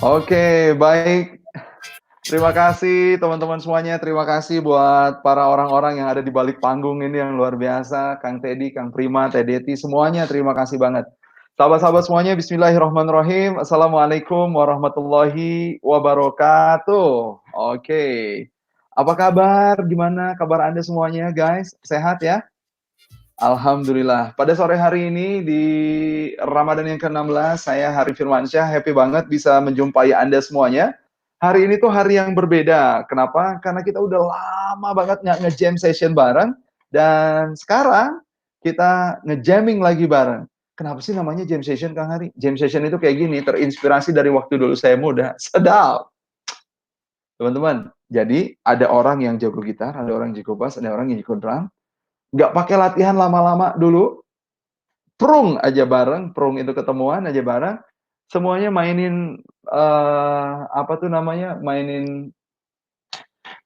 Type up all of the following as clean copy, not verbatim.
Oke, baik. Terima kasih teman-teman semuanya. Terima kasih buat para orang-orang yang ada di balik panggung ini yang luar biasa. Kang Teddy, Kang Prima, Teh Deti, semuanya terima kasih banget. Sahabat-sahabat semuanya, Bismillahirrahmanirrahim. Assalamualaikum warahmatullahi wabarakatuh. Oke. Apa kabar? Gimana kabar Anda semuanya, guys? Sehat ya? Alhamdulillah. Pada sore hari ini di Ramadan yang ke-16, saya Hari Firmansyah, happy banget bisa menjumpai Anda semuanya. Hari ini tuh hari yang berbeda. Kenapa? Karena kita udah lama banget nggak nge-jam session bareng, dan sekarang kita nge-jamming lagi bareng. Kenapa sih namanya jam session, Kang Hari? Jam session itu kayak gini, terinspirasi dari waktu dulu saya muda. Sedap! Teman-teman, jadi ada orang yang jago gitar, ada orang yang jago bass, ada orang yang jago drum. Nggak pakai latihan lama-lama dulu, prung aja bareng, prung itu ketemuan aja bareng, semuanya mainin, apa tuh namanya, mainin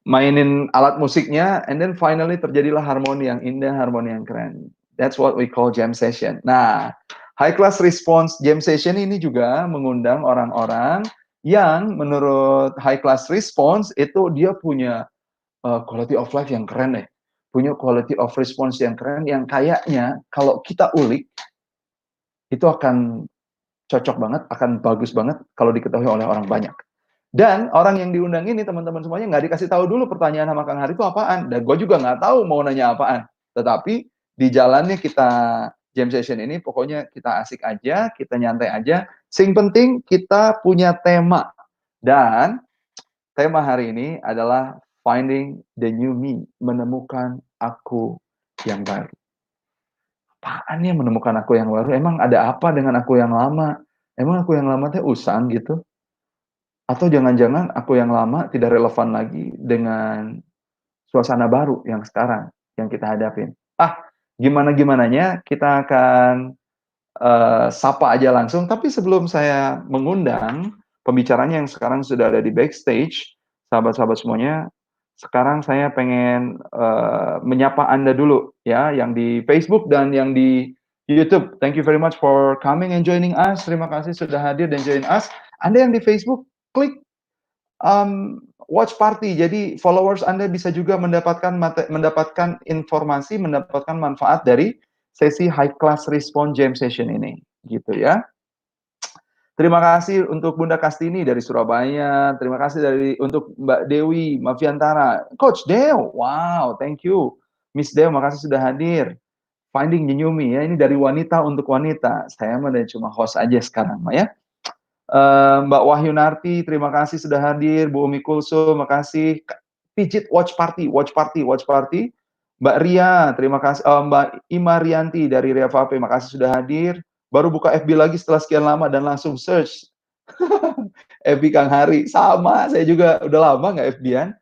mainin alat musiknya, and then finally terjadilah harmoni yang indah, harmoni yang keren. That's what we call jam session. Nah, high class response jam session ini juga mengundang orang-orang yang menurut high class response itu dia punya quality of life yang keren deh, punya quality of response yang keren, yang kayaknya kalau kita ulik itu akan cocok banget, akan bagus banget kalau diketahui oleh orang banyak. Dan orang yang diundang ini teman-teman semuanya nggak dikasih tahu dulu pertanyaan sama Kang Hari itu apaan, dan gue juga nggak tahu mau nanya apaan. Tetapi di jalannya kita jam session ini pokoknya kita asik aja, kita nyantai aja. Sing penting kita punya tema, dan tema hari ini adalah finding the new me, menemukan aku yang baru. Apaan ya menemukan aku yang baru? Emang ada apa dengan aku yang lama? Emang aku yang lama teh usang gitu? Atau jangan-jangan aku yang lama tidak relevan lagi dengan suasana baru yang sekarang yang kita hadapin? Gimana-gimananya kita akan sapa aja langsung. Tapi sebelum saya mengundang pembicaranya yang sekarang sudah ada di backstage, sahabat-sahabat semuanya, sekarang saya pengen menyapa Anda dulu ya, yang di Facebook dan yang di YouTube. Thank you very much for coming and joining us. Terima kasih sudah hadir dan join us. Anda yang di Facebook, klik watch party. Jadi followers Anda bisa juga mendapatkan informasi, mendapatkan manfaat dari sesi high class response jam session ini, gitu ya. Terima kasih untuk Bunda Kastini dari Surabaya. Terima kasih untuk Mbak Dewi Mafiantara. Coach Deo, wow, thank you. Miss Deo, makasih sudah hadir. Finding the new me ya, ini dari wanita untuk wanita. Saya mah cuma host aja sekarang, ya. Mbak Wahyu Narti, terima kasih sudah hadir. Bu Umi Kulsum, makasih. Pijit Watch Party, Watch Party, Watch Party. Mbak Ria, terima kasih. Mbak Ima Rianti dari Ria Vape, makasih sudah hadir. Baru buka FB lagi setelah sekian lama dan langsung search FB Kang Hari. Sama, saya juga udah lama nggak FB-an.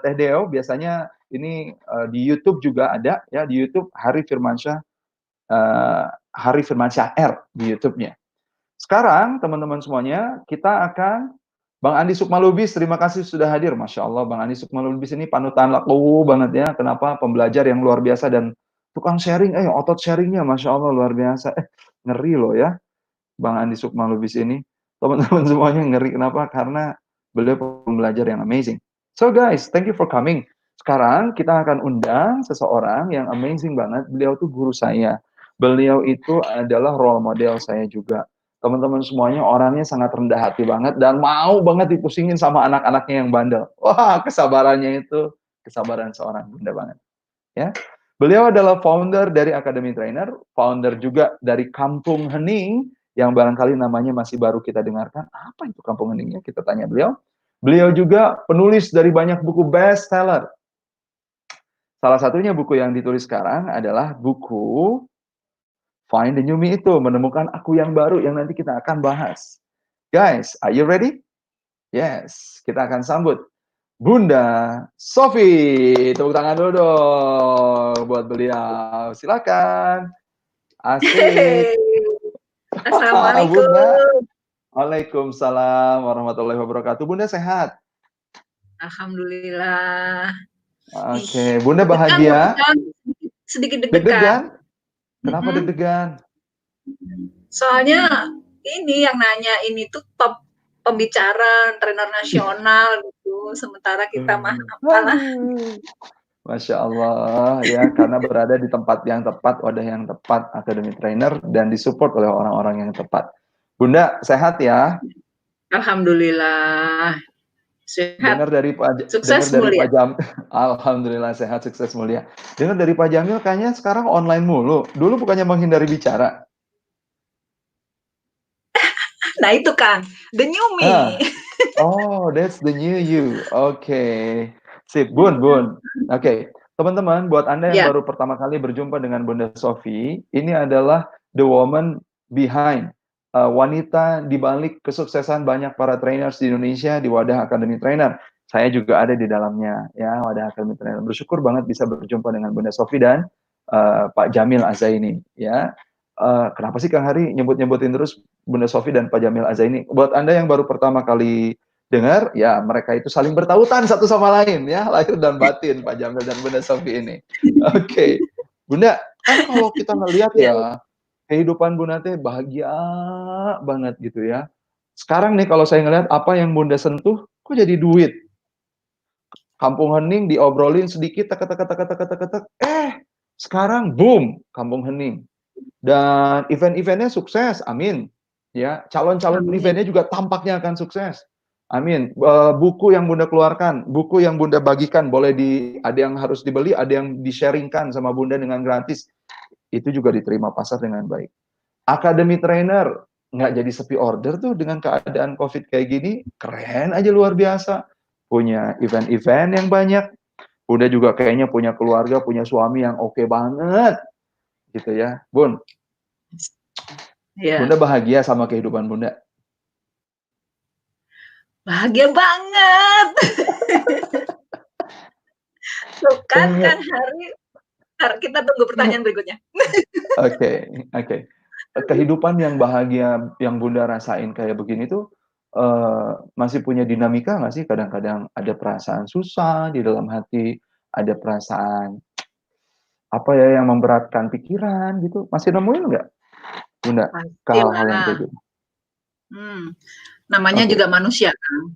Teh Deo, biasanya ini di YouTube juga ada ya, di YouTube Hari Firmansyah, Hari Firmansyah R di YouTube-nya. Sekarang teman-teman semuanya, kita akan Bang Andi Sukmalubis, terima kasih sudah hadir. Masya Allah, Bang Andi Sukmalubis ini panutan laku banget ya. Kenapa? Pembelajar yang luar biasa dan tukang sharing, otot sharingnya Masya Allah luar biasa. Ngeri loh ya, Bang Andi Sukmalubis ini. Teman-teman semuanya ngeri, kenapa? Karena beliau pembelajar yang amazing. So guys, thank you for coming. Sekarang kita akan undang seseorang yang amazing banget. Beliau tuh guru saya. Beliau itu adalah role model saya juga. Teman-teman semuanya orangnya sangat rendah hati banget dan mau banget dipusingin sama anak-anaknya yang bandel. Wah, kesabarannya itu kesabaran seorang bunda banget. Ya. Beliau adalah founder dari Academy Trainer, founder juga dari Kampung Hening, yang barangkali namanya masih baru kita dengarkan. Apa itu Kampung Heningnya? Kita tanya beliau. Beliau juga penulis dari banyak buku bestseller. Salah satunya buku yang ditulis sekarang adalah buku Find the New Me itu, menemukan aku yang baru yang nanti kita akan bahas. Guys, are you ready? Yes, kita akan sambut Bunda Sofi. Tepuk tangan dulu dong buat beliau. Silakan. Asik. Bunda. Assalamualaikum. Waalaikumsalam warahmatullahi wabarakatuh. Bunda sehat? Alhamdulillah. Oke, Bunda bahagia? Sedikit deg-degan. Deg-degan? Kenapa deg-degan? Soalnya ini yang nanya ini tuh top pembicara, trainer nasional gitu, sementara kita mah apalah. Masya Allah ya, karena berada di tempat yang tepat, wadah yang tepat, Academy Trainer, dan disupport oleh orang-orang yang tepat. Bunda, sehat ya? Alhamdulillah, sehat, Dengar dari sukses Pak mulia. Jamil, alhamdulillah sehat, sukses mulia. Dengar dari Pak Jamil, kayaknya sekarang online mulu. Dulu bukannya menghindari bicara. Nah itu Kang, the new me. Oh, that's the new you. Oke, sip, Bun. Oke, teman-teman, buat Anda yang Ya, baru pertama kali berjumpa dengan Bunda Sofi, ini adalah the woman behind, wanita di balik kesuksesan banyak para trainers di Indonesia di Wadah Academy Trainer. Saya juga ada di dalamnya, ya, Wadah Academy Trainer. Bersyukur banget bisa berjumpa dengan Bunda Sofi dan Pak Jamil Azaini, ya. Kenapa sih Kang Hari nyebut-nyebutin terus Bunda Sofi dan Pak Jamil Azaini? Buat Anda yang baru pertama kali dengar, ya mereka itu saling bertautan satu sama lain, ya, lahir dan batin Pak Jamil dan Bunda Sofi ini. Oke. Bunda, kan kalau kita ngelihat ya. ya, kehidupan Bunda teh bahagia banget gitu ya. Sekarang nih kalau saya ngelihat apa yang Bunda sentuh, kok jadi duit. Kampung Hening diobrolin sedikit, tek tek tek tek tek tek tek, sekarang boom, Kampung Hening. Dan event-eventnya sukses, amin. Ya, calon-calon Amin. eventnya juga tampaknya akan sukses. Amin. Buku yang Bunda keluarkan, buku yang Bunda bagikan, boleh ada yang harus dibeli, ada yang di-sharingkan sama Bunda dengan gratis. Itu juga diterima pasar dengan baik. Academy Trainer, nggak jadi sepi order tuh dengan keadaan COVID kayak gini, keren aja luar biasa. Punya event-event yang banyak. Bunda juga kayaknya punya keluarga, punya suami yang oke banget. Gitu ya, Bun. Ya, Bunda bahagia sama kehidupan Bunda? bahagia banget. Tuh kan Kang Hari, kita tunggu pertanyaan berikutnya. Oke, oke. Kehidupan yang bahagia yang Bunda rasain kayak begini tuh, masih punya dinamika nggak sih? Kadang-kadang ada perasaan susah di dalam hati, ada perasaan, apa ya, yang memberatkan pikiran gitu, masih nemuin nggak Bunda, ke hal-hal yang Pastilah. kayak gitu? Namanya Oke, juga manusia kan.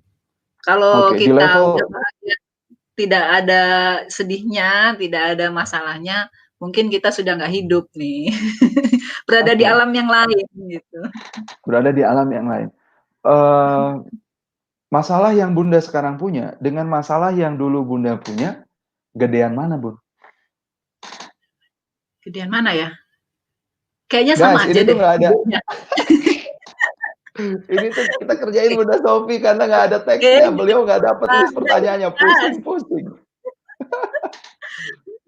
Kalau oke, di kita udah level bahagia, tidak ada sedihnya, tidak ada masalahnya, mungkin kita sudah nggak hidup nih. Berada di oke, alam yang lain gitu. berada di alam yang lain. Masalah yang Bunda sekarang punya, dengan masalah yang dulu Bunda punya, gedean mana, Bun? Gedean mana ya? Kayaknya sama Guys, aja ini tuh deh nggak ada. hidupnya. Ini tuh kita kerjain Bunda Sofi karena nggak ada teksnya. Kayaknya Beliau nggak dapat list pertanyaannya, pusing-pusing.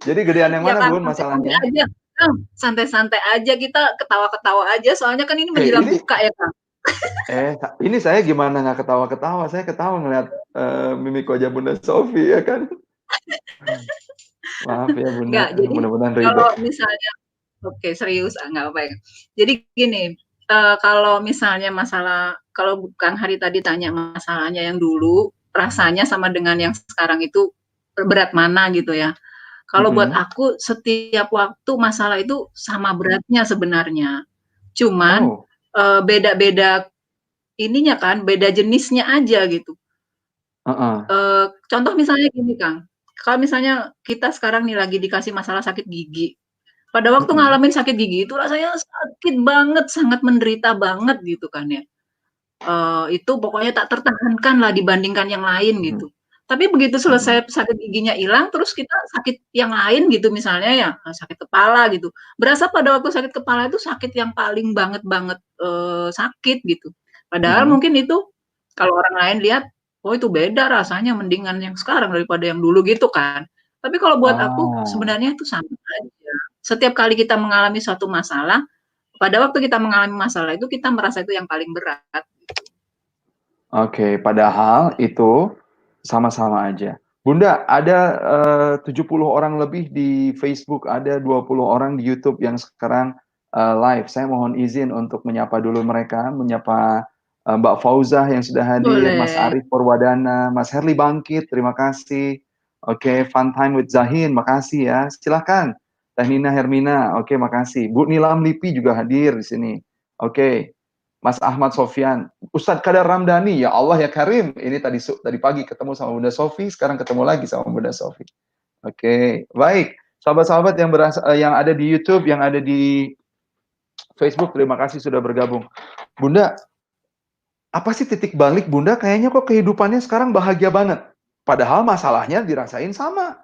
Jadi gedean yang ya mana, kan Bun, santai-santai masalahnya? aja. Kang, santai-santai aja kita ketawa-ketawa aja soalnya kan ini Eh, menjelang ini buka ya, Kang. ini saya gimana nggak ketawa-ketawa? Saya ketawa ngeliat mimik wajah Bunda Sofi ya kan. Maaf ya Bunda, Enggak, jadi mudah-mudahan ridho. kalau misalnya oke, serius, nggak apa-apa ya. Jadi gini, kalau misalnya masalah kalau Kang Hari tadi tanya masalahnya yang dulu, rasanya sama dengan yang sekarang itu berat mana gitu ya. Kalau buat Mm-mm. aku setiap waktu masalah itu sama beratnya sebenarnya. Cuman, Oh, beda-beda ininya kan, beda jenisnya aja gitu. uh-uh. Contoh misalnya gini Kang, kalau misalnya kita sekarang nih lagi dikasih masalah sakit gigi, pada waktu Mm-mm. ngalamin sakit gigi itu rasanya sakit banget, sangat menderita banget gitu kan ya. Itu pokoknya tak tertahankan lah dibandingkan yang lain Mm-mm. gitu. Tapi begitu Mm-mm. selesai sakit giginya hilang, terus kita sakit yang lain gitu misalnya ya, sakit kepala gitu. Berasa pada waktu sakit kepala itu sakit yang paling banget-banget, sakit gitu. Padahal Mm-mm. mungkin itu kalau orang lain lihat, oh itu beda rasanya mendingan yang sekarang daripada yang dulu gitu kan. Tapi kalau buat aku Ah, sebenarnya itu sama aja. Setiap kali kita mengalami suatu masalah, pada waktu kita mengalami masalah itu kita merasa itu yang paling berat. oke. Padahal itu sama-sama aja. Bunda, ada 70 orang lebih di Facebook, ada 20 orang di YouTube yang sekarang live. Saya mohon izin untuk menyapa dulu mereka, menyapa Mbak Fauzah yang sudah hadir, Mas Boleh. Arief Purwadana, Mas Herli Bangkit, terima kasih. Oke, Fun Time with Zahin, makasih ya. Silahkan. Teh Nina Hermina, oke makasih. Bu Nilam Lipi juga hadir di sini. Oke. Mas Ahmad Sofyan, Ustadz Kadar Ramdhani, ya Allah ya Karim, ini tadi pagi ketemu sama Bunda Sofi, sekarang ketemu lagi sama Bunda Sofi. Oke, baik. Sahabat-sahabat yang ada di YouTube, yang ada di Facebook, terima kasih sudah bergabung. Bunda, apa sih titik balik Bunda? Kayaknya kok kehidupannya sekarang bahagia banget. Padahal masalahnya dirasain sama.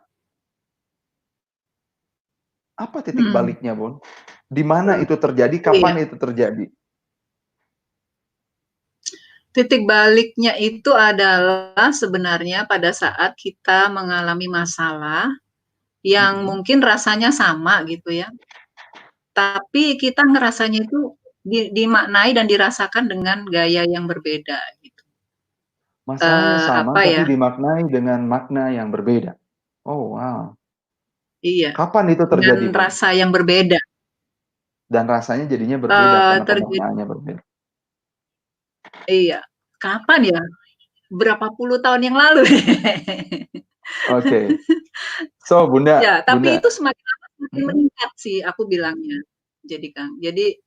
Apa titik baliknya, Bun? Di mana itu terjadi? Kapan itu terjadi? Titik baliknya itu adalah sebenarnya pada saat kita mengalami masalah yang mungkin rasanya sama gitu ya. Tapi kita ngerasanya itu dimaknai dan dirasakan dengan gaya yang berbeda gitu. Masalahnya sama tapi dimaknai dengan makna yang berbeda. Oh, wow. Iya. Kapan itu terjadi, dengan rasa yang berbeda. Dan rasanya jadinya berbeda karena pemaknaannya berbeda. Iya. Kapan ya? Berapa puluh tahun yang lalu. Oke. So, Bunda. Ya, tapi Bunda. itu semakin lama semakin meningkat sih aku bilangnya. Jadi Kang. Jadi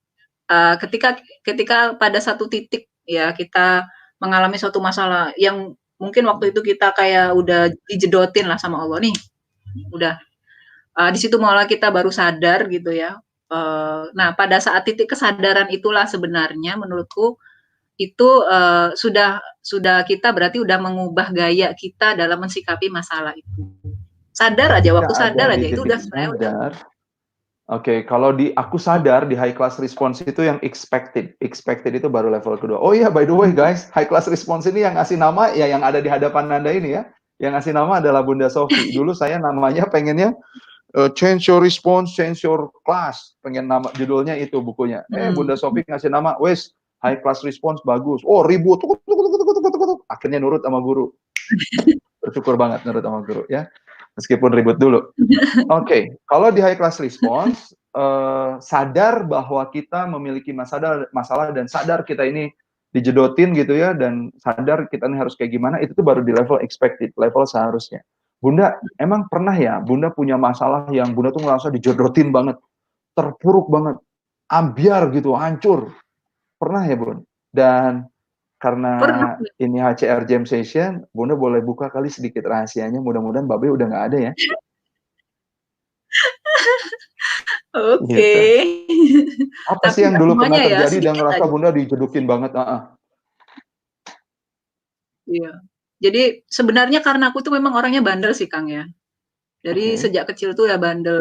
ketika pada satu titik ya kita mengalami suatu masalah yang mungkin waktu itu kita kayak udah dijedotin lah sama Allah nih. Udah. Di situ malah kita baru sadar gitu ya. Nah, pada saat titik kesadaran itulah sebenarnya menurutku itu sudah kita berarti udah mengubah gaya kita dalam mensikapi masalah itu. Sadar aja, waktu sadar aja itu udah sebenarnya udah. Oke, kalau aku sadar di high class response itu yang expected. Expected itu baru level kedua. Oh iya, by the way guys, high class response ini yang ngasih nama ya yang ada di hadapan Anda ini ya. Yang ngasih nama adalah Bunda Sofi. Dulu saya namanya pengennya change your response, change your class. Pengen nama judulnya itu bukunya. Bunda Sofi ngasih nama, wes high class response bagus. Oh, ribut. Akhirnya nurut sama guru. Bersyukur banget nurut sama guru ya. Meskipun ribut dulu. Oke, kalau di high class response, sadar bahwa kita memiliki masalah dan sadar kita ini dijedotin gitu ya, dan sadar kita ini harus kayak gimana, itu tuh baru di level expected, level seharusnya. Bunda, emang pernah ya Bunda punya masalah yang Bunda tuh ngerasa dijedotin banget, terpuruk banget, ambiar gitu, hancur. Pernah ya, Bun? Dan karena ini HCR Jam Session, Bunda boleh buka kali sedikit rahasianya, mudah-mudahan Babe udah nggak ada ya. Oke. Gitu. Apa sih yang dulu pernah terjadi dan ngerasa Bunda dijedukin banget? Iya. Jadi sebenarnya karena aku tuh memang orangnya bandel sih Kang ya. Jadi sejak kecil tuh ya bandel.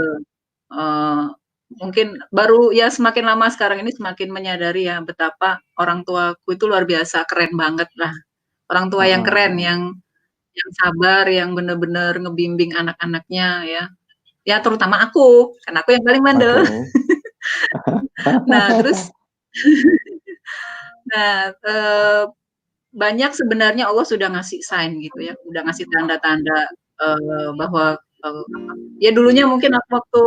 Mungkin baru ya semakin lama sekarang ini semakin menyadari ya betapa orang tuaku itu luar biasa, keren banget lah. Orang tua yang keren, yang sabar, yang bener-bener ngebimbing anak-anaknya ya. Ya terutama aku, karena aku yang paling bandel. Nah terus, banyak sebenarnya Allah sudah ngasih sign gitu ya, udah ngasih tanda-tanda bahwa ya dulunya mungkin aku waktu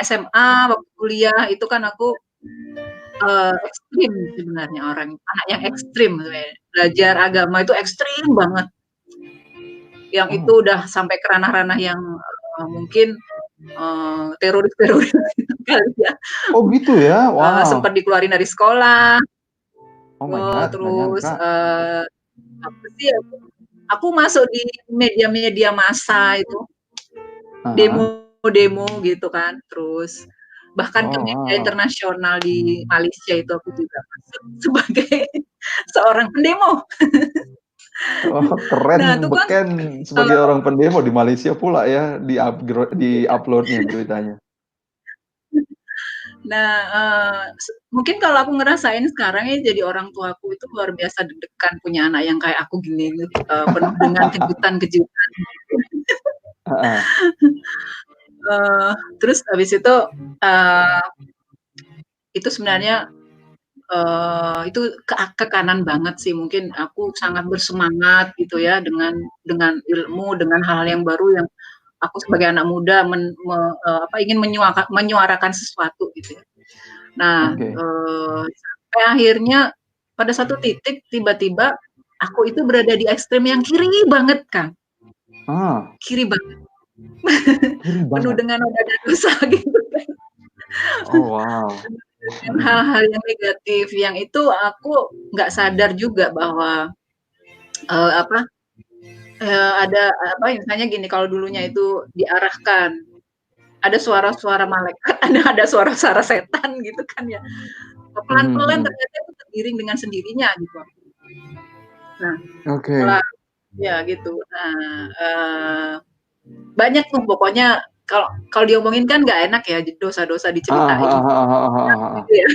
SMA, waktu kuliah itu kan aku ekstrim sebenarnya anak yang ekstrim, belajar agama itu ekstrim banget. Yang itu udah sampai ke ranah-ranah yang mungkin teroris gitu kali ya. Oh gitu ya, wow. Sempat dikeluarin dari sekolah. Oh my God, terus apa sih ya? Aku masuk di media-media massa itu, demo-demo gitu kan, terus bahkan ke media internasional di Malaysia itu aku juga masuk sebagai seorang pendemo. Keren, nah, beken sebagai orang pendemo di Malaysia pula ya, di uploadnya beritanya. Nah, mungkin kalau aku ngerasain sekarang ya jadi orang tuaku itu luar biasa deg-degan punya anak yang kayak aku gini, penuh dengan kejutan-kejutan. Terus habis itu sebenarnya itu ke kanan banget sih, mungkin aku sangat bersemangat gitu ya dengan ilmu, dengan hal-hal yang baru yang aku sebagai anak muda ingin menyuarakan sesuatu gitu ya. Nah, sampai akhirnya pada satu titik tiba-tiba aku itu berada di ekstrem yang kiri banget, Kang. Kiri banget. Penuh dengan noda dan dosa gitu kan. Oh wow. dengan hal-hal yang negatif yang itu aku nggak sadar juga bahwa apa ada apa misalnya gini kalau dulunya itu diarahkan ada suara-suara malaikat, ada suara-suara setan gitu kan ya. Pelan-pelan ternyata itu tergiring dengan sendirinya gitu. Nah, setelah Oke. ya gitu. Nah, banyak tuh pokoknya kalau diomongin kan nggak enak ya dosa-dosa diceritain gitu ya.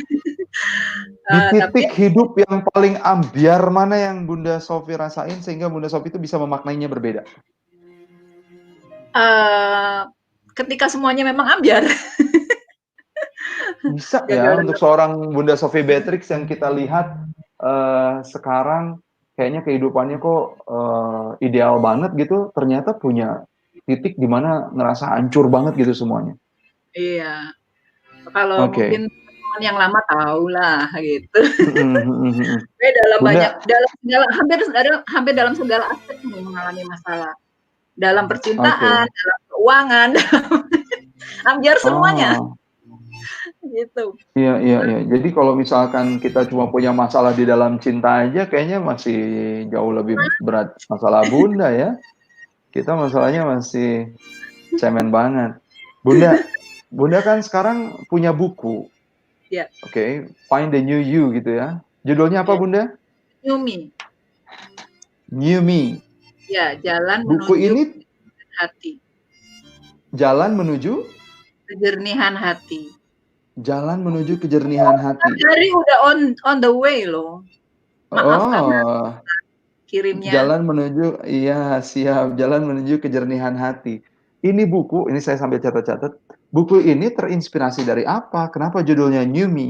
Di Tapi titik hidup yang paling ambiar mana yang Bunda Sofi rasain sehingga Bunda Sofi itu bisa memaknainya berbeda? ketika semuanya memang ambiar. Bisa ya Gagal untuk dalam seorang Bunda Sofi Beatrix yang kita lihat sekarang kayaknya kehidupannya kok ideal banget gitu, ternyata punya titik di mana ngerasa hancur banget gitu semuanya. iya. Kalau Oke. mungkin teman yang lama tahulah gitu. Bunda, Dalam segala hampir dalam segala aspek nih mengalami masalah. Dalam percintaan, oke. dalam keuangan, ambiar semuanya Oh, gitu. iya, iya, iya. Jadi kalau misalkan kita cuma punya masalah di dalam cinta aja, kayaknya masih jauh lebih berat masalah Bunda ya. Kita masalahnya masih cemen banget. Bunda, Bunda kan sekarang punya buku, Ya, oke, Find the New You gitu ya. Judulnya apa ya. Bunda? Yumi. New Me. Ya, jalan Buku menuju ini hati, jalan menuju kejernihan hati. jalan menuju kejernihan hati. Hari udah on the way loh. Maaf karena Oh, kirimnya. jalan menuju, iya siap, jalan menuju kejernihan hati. Ini buku, ini saya sambil catat-catat. Buku ini terinspirasi dari apa? Kenapa judulnya New Me?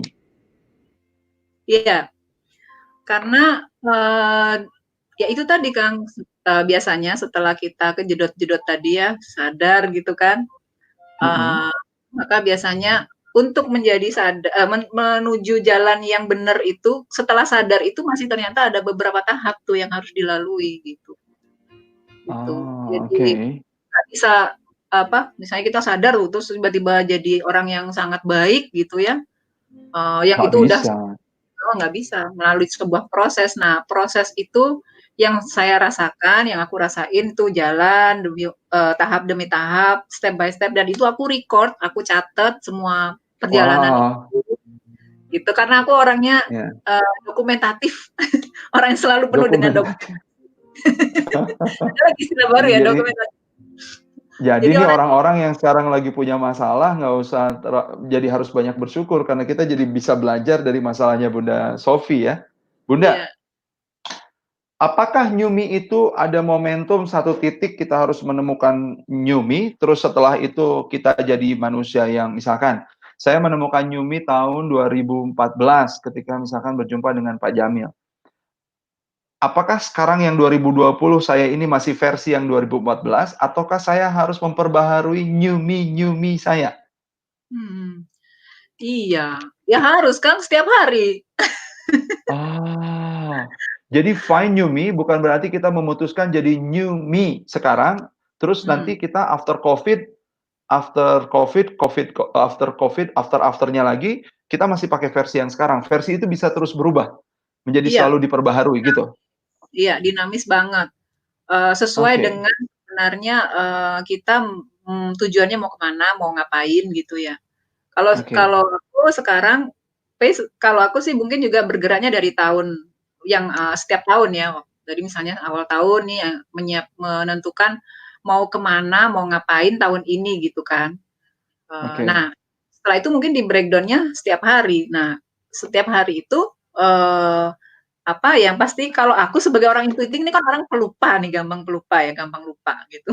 Iya, karena ya itu tadi Kang, biasanya setelah kita kejedot-jedot tadi ya, sadar gitu kan, Mm-mm. maka biasanya untuk menjadi menuju jalan yang benar itu, setelah sadar itu masih ternyata ada beberapa tahap tuh yang harus dilalui gitu. Gitu. Oh, Jadi oke. nggak bisa apa, misalnya kita sadar tuh terus tiba-tiba jadi orang yang sangat baik gitu ya, yang Nggak itu udah bisa. oh, nggak bisa melalui sebuah proses. Nah, proses itu yang saya rasakan, yang aku rasain tuh jalan demi tahap demi tahap, step by step dan itu aku record, aku catat semua perjalanan Wah, itu gitu. Karena aku orangnya ya, dokumentatif, orang yang selalu penuh dengan dokumentatif. ada lagi istilah baru ya Jadi, dokumentatif. jadi Jadi nih orang orang-orang yang sekarang lagi punya masalah nggak usah jadi harus banyak bersyukur karena kita jadi bisa belajar dari masalahnya Bunda Sofi ya. Bunda, iya, apakah New Me itu ada momentum satu titik kita harus menemukan New Me, terus setelah itu kita jadi manusia yang misalkan saya menemukan New Me tahun 2014 ketika misalkan berjumpa dengan Pak Jamil. Apakah sekarang yang 2020 saya ini masih versi yang 2014 ataukah saya harus memperbaharui New Me saya? mhm, iya, ya harus kan setiap hari. Ah, jadi find new me bukan berarti kita memutuskan jadi new me sekarang, terus Mhm, nanti kita afternya lagi, kita masih pakai versi yang sekarang. Versi itu bisa terus berubah, menjadi iya, selalu diperbaharui gitu? iya, dinamis banget. Sesuai Oke, dengan sebenarnya, kita, tujuannya mau kemana mau ngapain gitu ya. Kalau oke, kalau aku sekarang kalau aku sih mungkin juga bergeraknya dari tahun yang, setiap tahun ya, jadi misalnya awal tahun nih, menentukan mau kemana mau ngapain tahun ini gitu kan. oke. Nah, setelah itu mungkin di-breakdown-nya setiap hari. Nah, setiap hari itu, eee apa, yang pasti kalau aku sebagai orang intuitif ini kan orang pelupa nih, gampang pelupa ya, gampang lupa gitu.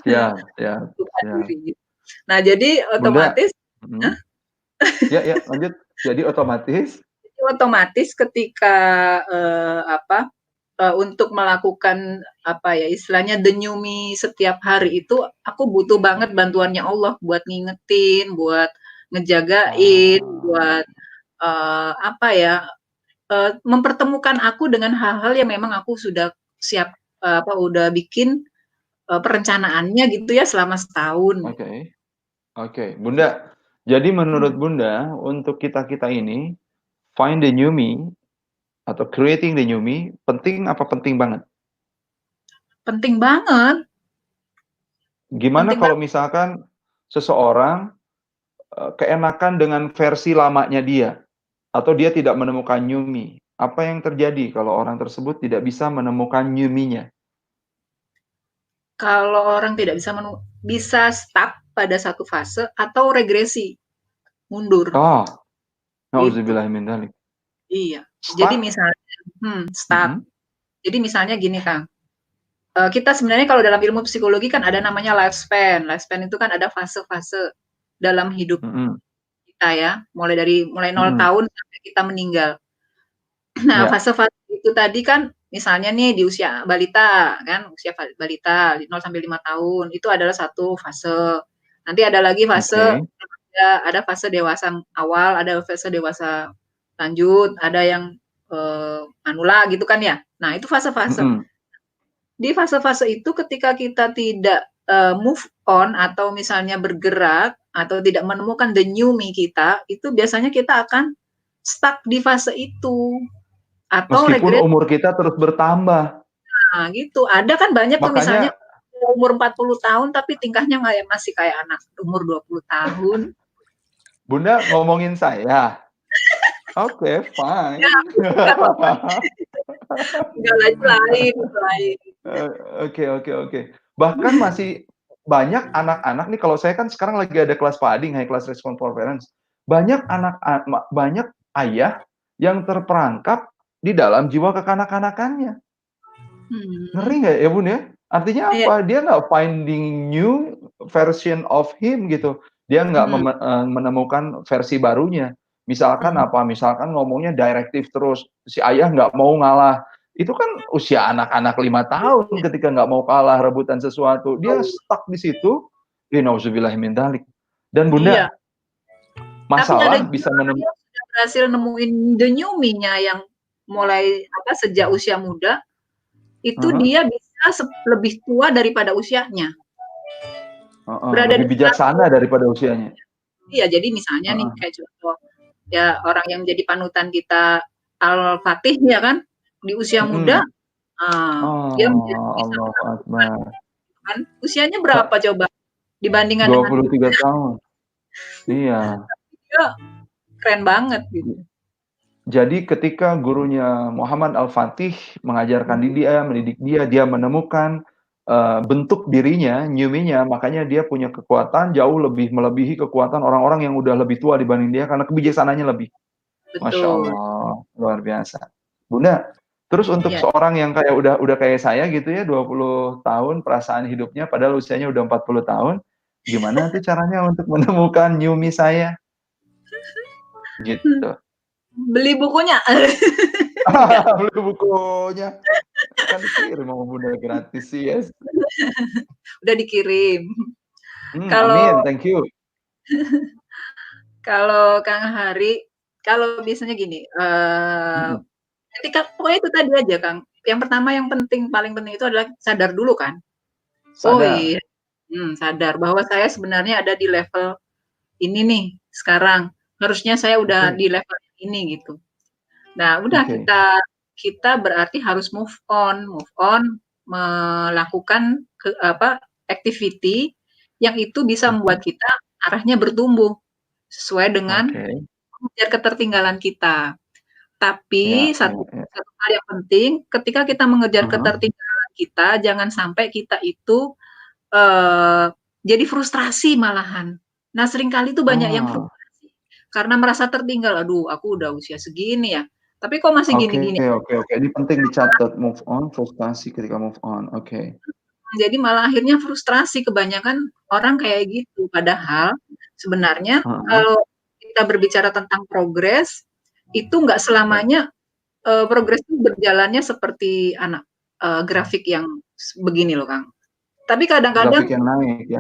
Siap, siap, Lupa siap. diri gitu. Nah, jadi Bunda, otomatis hah? mhm, ya, ya, lanjut. Jadi otomatis, Jadi otomatis ketika, apa, untuk melakukan apa ya, istilahnya the new me setiap hari itu, aku butuh banget bantuannya Allah buat ngingetin, buat ngejagain, ah, buat, apa ya, mempertemukan aku dengan hal-hal yang memang aku sudah siap, apa, udah bikin, perencanaannya gitu ya selama setahun. oke. Oke, Bunda. Jadi menurut Hmm, Bunda, untuk kita-kita ini, find the new me atau creating the new me, penting apa penting banget? penting banget, Gimana penting kalau banget. misalkan seseorang keenakan dengan versi lamanya dia, atau dia tidak menemukan new me? Apa yang terjadi kalau orang tersebut tidak bisa menemukan new me-nya? Kalau orang tidak bisa stuck pada satu fase atau regresi, mundur, Oh, gitu. nauzubillah min dzalik. Iya. Jadi Stuck? misalnya stuck. Mhm, Jadi misalnya gini, Kang, kita sebenarnya kalau dalam ilmu psikologi kan ada namanya lifespan. Lifespan itu kan ada fase-fase dalam hidup mhm, kita ya, mulai 0 mhm, tahun sampai kita meninggal. Nah, iya, fase-fase itu tadi kan misalnya nih di usia balita kan, usia balita 0 sampai 5 tahun, itu adalah satu fase. Nanti ada lagi fase oke, ada fase dewasa awal, ada fase dewasa lanjut, ada yang, manula gitu kan ya. Nah, itu fase-fase. mhm, Di fase-fase itu ketika kita tidak, move on atau misalnya bergerak atau tidak menemukan the new me kita, itu biasanya kita akan stuck di fase itu atau meskipun regret. umur kita terus bertambah. Nah, gitu. Ada kan banyak tuh misalnya Makanya umur 40 tahun tapi tingkahnya masih kayak anak umur 20 tahun. Bunda ngomongin saya? Oke, Ya, fine. nggak apa-apa. Enggak lah, itu lain, itu lain. Eee, oke, oke. Bahkan masih banyak anak-anak nih, kalau saya kan sekarang lagi ada kelas PADING, High Class Response for Parents. Banyak ayah yang terperangkap di dalam jiwa kekanak-kanakannya. Ngeri Hmm, nggak ya, Bun, ya? Artinya iya, apa? Dia nggak finding new version of him gitu. Dia nggak mhm, menemukan versi barunya. Misalkan mhm, apa, misalkan ngomongnya direktif terus, si ayah nggak mau ngalah. Itu kan usia anak-anak 5 tahun ketika nggak mau kalah rebutan sesuatu. Dia tahu. stuck di situ, nauzubillahi min dzalik. Dan Iya, Bunda, tapi ada masalah juga bisa orang yang sudah berhasil nemuin the new me-nya yang mulai sejak usia muda, itu heeh, dia bisa lebih tua daripada usianya. heeh, Berada lebih di bijaksana satu. daripada usianya. Iya, jadi misalnya nih Heeh, kayak contoh, ya orang yang jadi panutan kita Al-Fatih ya kan, di usia muda, mhm. dia Oh, bisa Allahu menaklukkan akbar. gitu kan. Usianya berapa coba dibandingkan dengan 23 tahun. Iya. dia, keren banget gitu. Jadi ketika gurunya Muhammad Al-Fatih mengajarkan Mhm, dia, mendidik dia, dia menemukan, bentuk dirinya, new me-nya, makanya dia punya kekuatan jauh lebih melebihi kekuatan orang-orang yang udah lebih tua dibanding dia karena kebijaksananya lebih. Masya betul. Allah, luar biasa. Bunda, terus untuk Iya. seorang yang kayak udah kayak saya gitu ya, 20 tahun perasaan hidupnya padahal usianya udah 40 tahun, gimana tuh caranya untuk menemukan new me saya? Gitu. Beli bukunya. Enggak. Beli bukunya, kan dikirim sama Bunda gratis sih, yes. Udah dikirim. Kalau Amin, thank you. kalau Kang Hari, kalau biasanya gini, Mhm, ketika pokoknya itu tadi aja Kang, yang pertama yang penting, paling penting itu adalah sadar dulu kan. Oh sadar. iya, sadar bahwa saya sebenarnya ada di level ini nih sekarang, harusnya saya udah Oke, di level ini gitu. Nah udah oke, kita berarti harus move on melakukan activity yang itu bisa mhm, membuat kita arahnya bertumbuh, sesuai dengan oke. mengejar ketertinggalan kita. Tapi Ya, satu ya, ya. satu hal yang penting, ketika kita mengejar Ah hah, ketertinggalan kita, jangan sampai kita itu, eee, jadi frustrasi malahan. Nah, seringkali tuh banyak yang oh, frustrasi karena merasa tertinggal, "Aduh, aku udah usia segini ya, tapi kok masih oke, gini-gini." oke. Ini penting dicatat, move on, frustasi ketika move on, oke. Jadi malah akhirnya frustrasi, kebanyakan orang kayak gitu. Padahal sebenarnya Heeh, kalau kita berbicara tentang progres, itu nggak ya, selamanya, progres itu berjalannya seperti grafik yang begini loh, Kang. Tapi grafik kadang-kadang yang naik ya.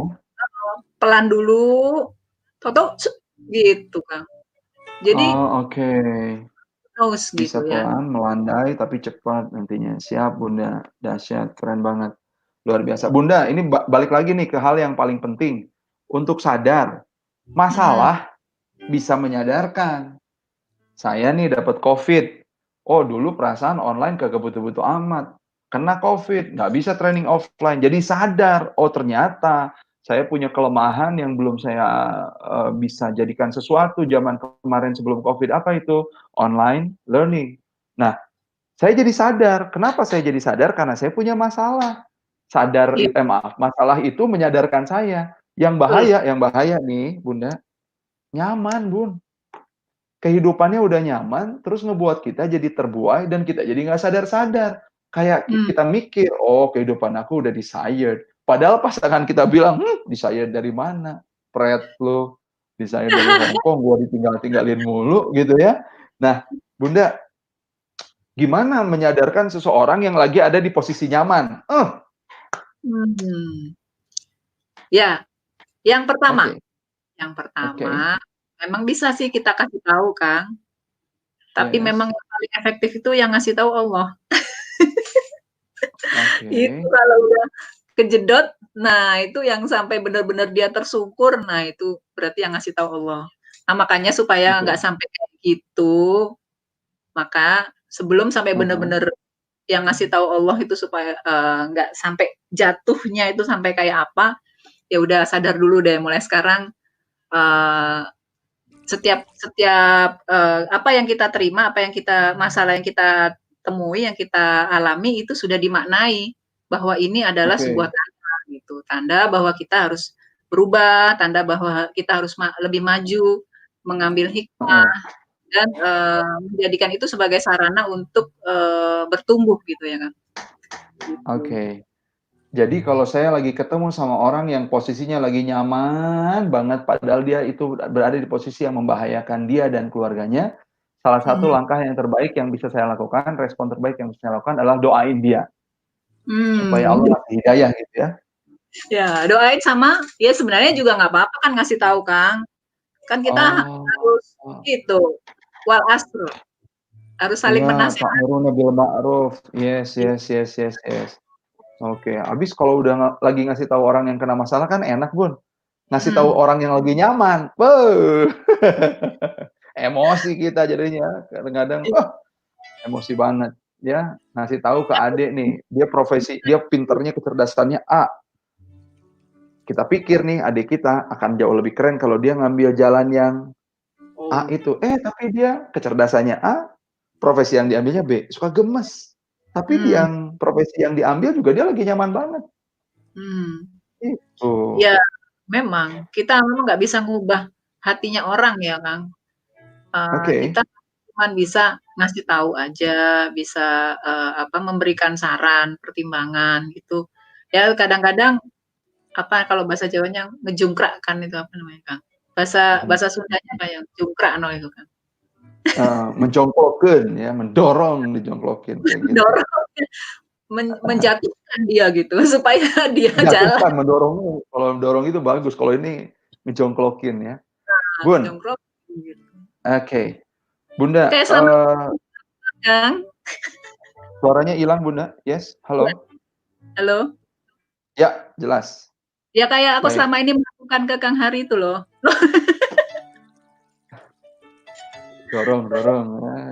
pelan dulu, tahu-tahu gitu, Kang. Jadi Oh, oke. terus Bisa gitu ya. pelan, melandai, tapi cepat nantinya. Siap, Bunda. Dahsyat, keren banget. Luar biasa. Bunda, ini balik lagi nih ke hal yang paling penting. Untuk sadar, Mhm, masalah bisa menyadarkan, saya nih dapat COVID. Oh, dulu perasaan online kagak butuh-butuh amat. Kena COVID, nggak bisa training offline. Jadi sadar, oh ternyata saya punya kelemahan yang belum saya bisa jadikan sesuatu zaman kemarin sebelum COVID. Apa itu? Online learning. Nah, saya jadi sadar. Kenapa saya jadi sadar? Karena saya punya masalah. Iya, Maaf, masalah itu menyadarkan saya. betul. Yang bahaya nih, Bunda, nyaman, Bun. Kehidupannya udah nyaman, terus ngebuat kita jadi terbuai dan kita jadi nggak sadar-sadar. Kayak Mmm, kita mikir, oh kehidupan aku udah desired. Padahal pasangan kita bilang, desired dari mana? Pret lu, desired dari Hong Kong, gua ditinggal-tinggalin mulu gitu ya. Nah, Bunda, gimana menyadarkan seseorang yang lagi ada di posisi nyaman? mhm. Ya, yang pertama Oke, yang oke, pertama, memang bisa sih kita kasih tahu, Kang, tapi memang yes, yang paling efektif itu yang ngasih tahu Allah. Itu oke, kalau udah kejedot, nah itu yang sampai benar-benar dia tersungkur, nah itu berarti yang ngasih tahu Allah. Nah, makanya supaya nggak oke, sampai kayak gitu, maka sebelum sampai heeh, benar-benar yang ngasih tahu Allah itu supaya, nggak sampai jatuhnya itu sampai kayak apa, ya udah sadar dulu deh mulai sekarang, eee, setiap setiap, apa yang kita terima, apa yang kita masalah yang kita temui, yang kita alami itu sudah dimaknai bahwa ini adalah sebuah oke, tanda gitu, tanda bahwa kita harus berubah, tanda bahwa kita harus lebih maju, mengambil hikmah heeh, dan, menjadikan itu sebagai sarana untuk, bertumbuh gitu ya, Kak, gitu. oke. Jadi kalau saya lagi ketemu sama orang yang posisinya lagi nyaman banget, padahal dia itu berada di posisi yang membahayakan dia dan keluarganya, salah satu Mhm, langkah yang terbaik yang bisa saya lakukan, respon terbaik yang bisa saya lakukan adalah doain dia, supaya Allah mmm, ngasih hidayah gitu ya. ya doain sama ya sebenarnya juga nggak apa-apa kan ngasih tahu, Kang. Kan kita Oh, harus itu, wal asr, harus saling iya, menasehati. ta'muruna bil ma'ruf. Yes, Iya, yes, yes, yes, yes. Oke, habis kalau udah lagi ngasih tahu orang yang kena masalah kan enak, Bun. Ngasih tahu mhm, orang yang lagi nyaman, beuh, emosi kita jadinya kadang-kadang, iya, emosi banget, ya, ngasih tahu ke adik nih, dia pinternya, kecerdasannya A, kita pikir nih adik kita akan jauh lebih keren kalau dia ngambil jalan yang A oh, itu, tapi dia kecerdasannya A, profesi yang diambilnya B, suka gemes. Tapi di mmm, yang profesi yang diambil juga dia lagi nyaman banget, mmm. gitu. Ya memang, kita memang nggak bisa ngubah hatinya orang ya, Kang. Oke, Kita cuman bisa ngasih tahu aja, bisa, apa, memberikan saran, pertimbangan gitu. Ya kadang-kadang, apa, kalau bahasa Jawanya ngejungkrakkan itu, apa namanya, Kang? Bahasa mhm, bahasa Sundanya apa ya? Jungkrakno itu, Kang. menjongkokkeun ya, mendorong, dijongklokin kayak gitu. Mendorong, menjatuhkan dia gitu, supaya dia jalan. Menjatuhkan, kalau mendorong itu bagus, kalau ini ngejongklokin ya. Bun, Ngejongklok gitu. oke. Bunda, Kayak selama ini Kang, suaranya hilang Bunda, yes, iya, halo? halo? Ya, jelas. Ya kayak aku Baik, selama ini melakukan ke Kang Hari itu loh. dorong dorong,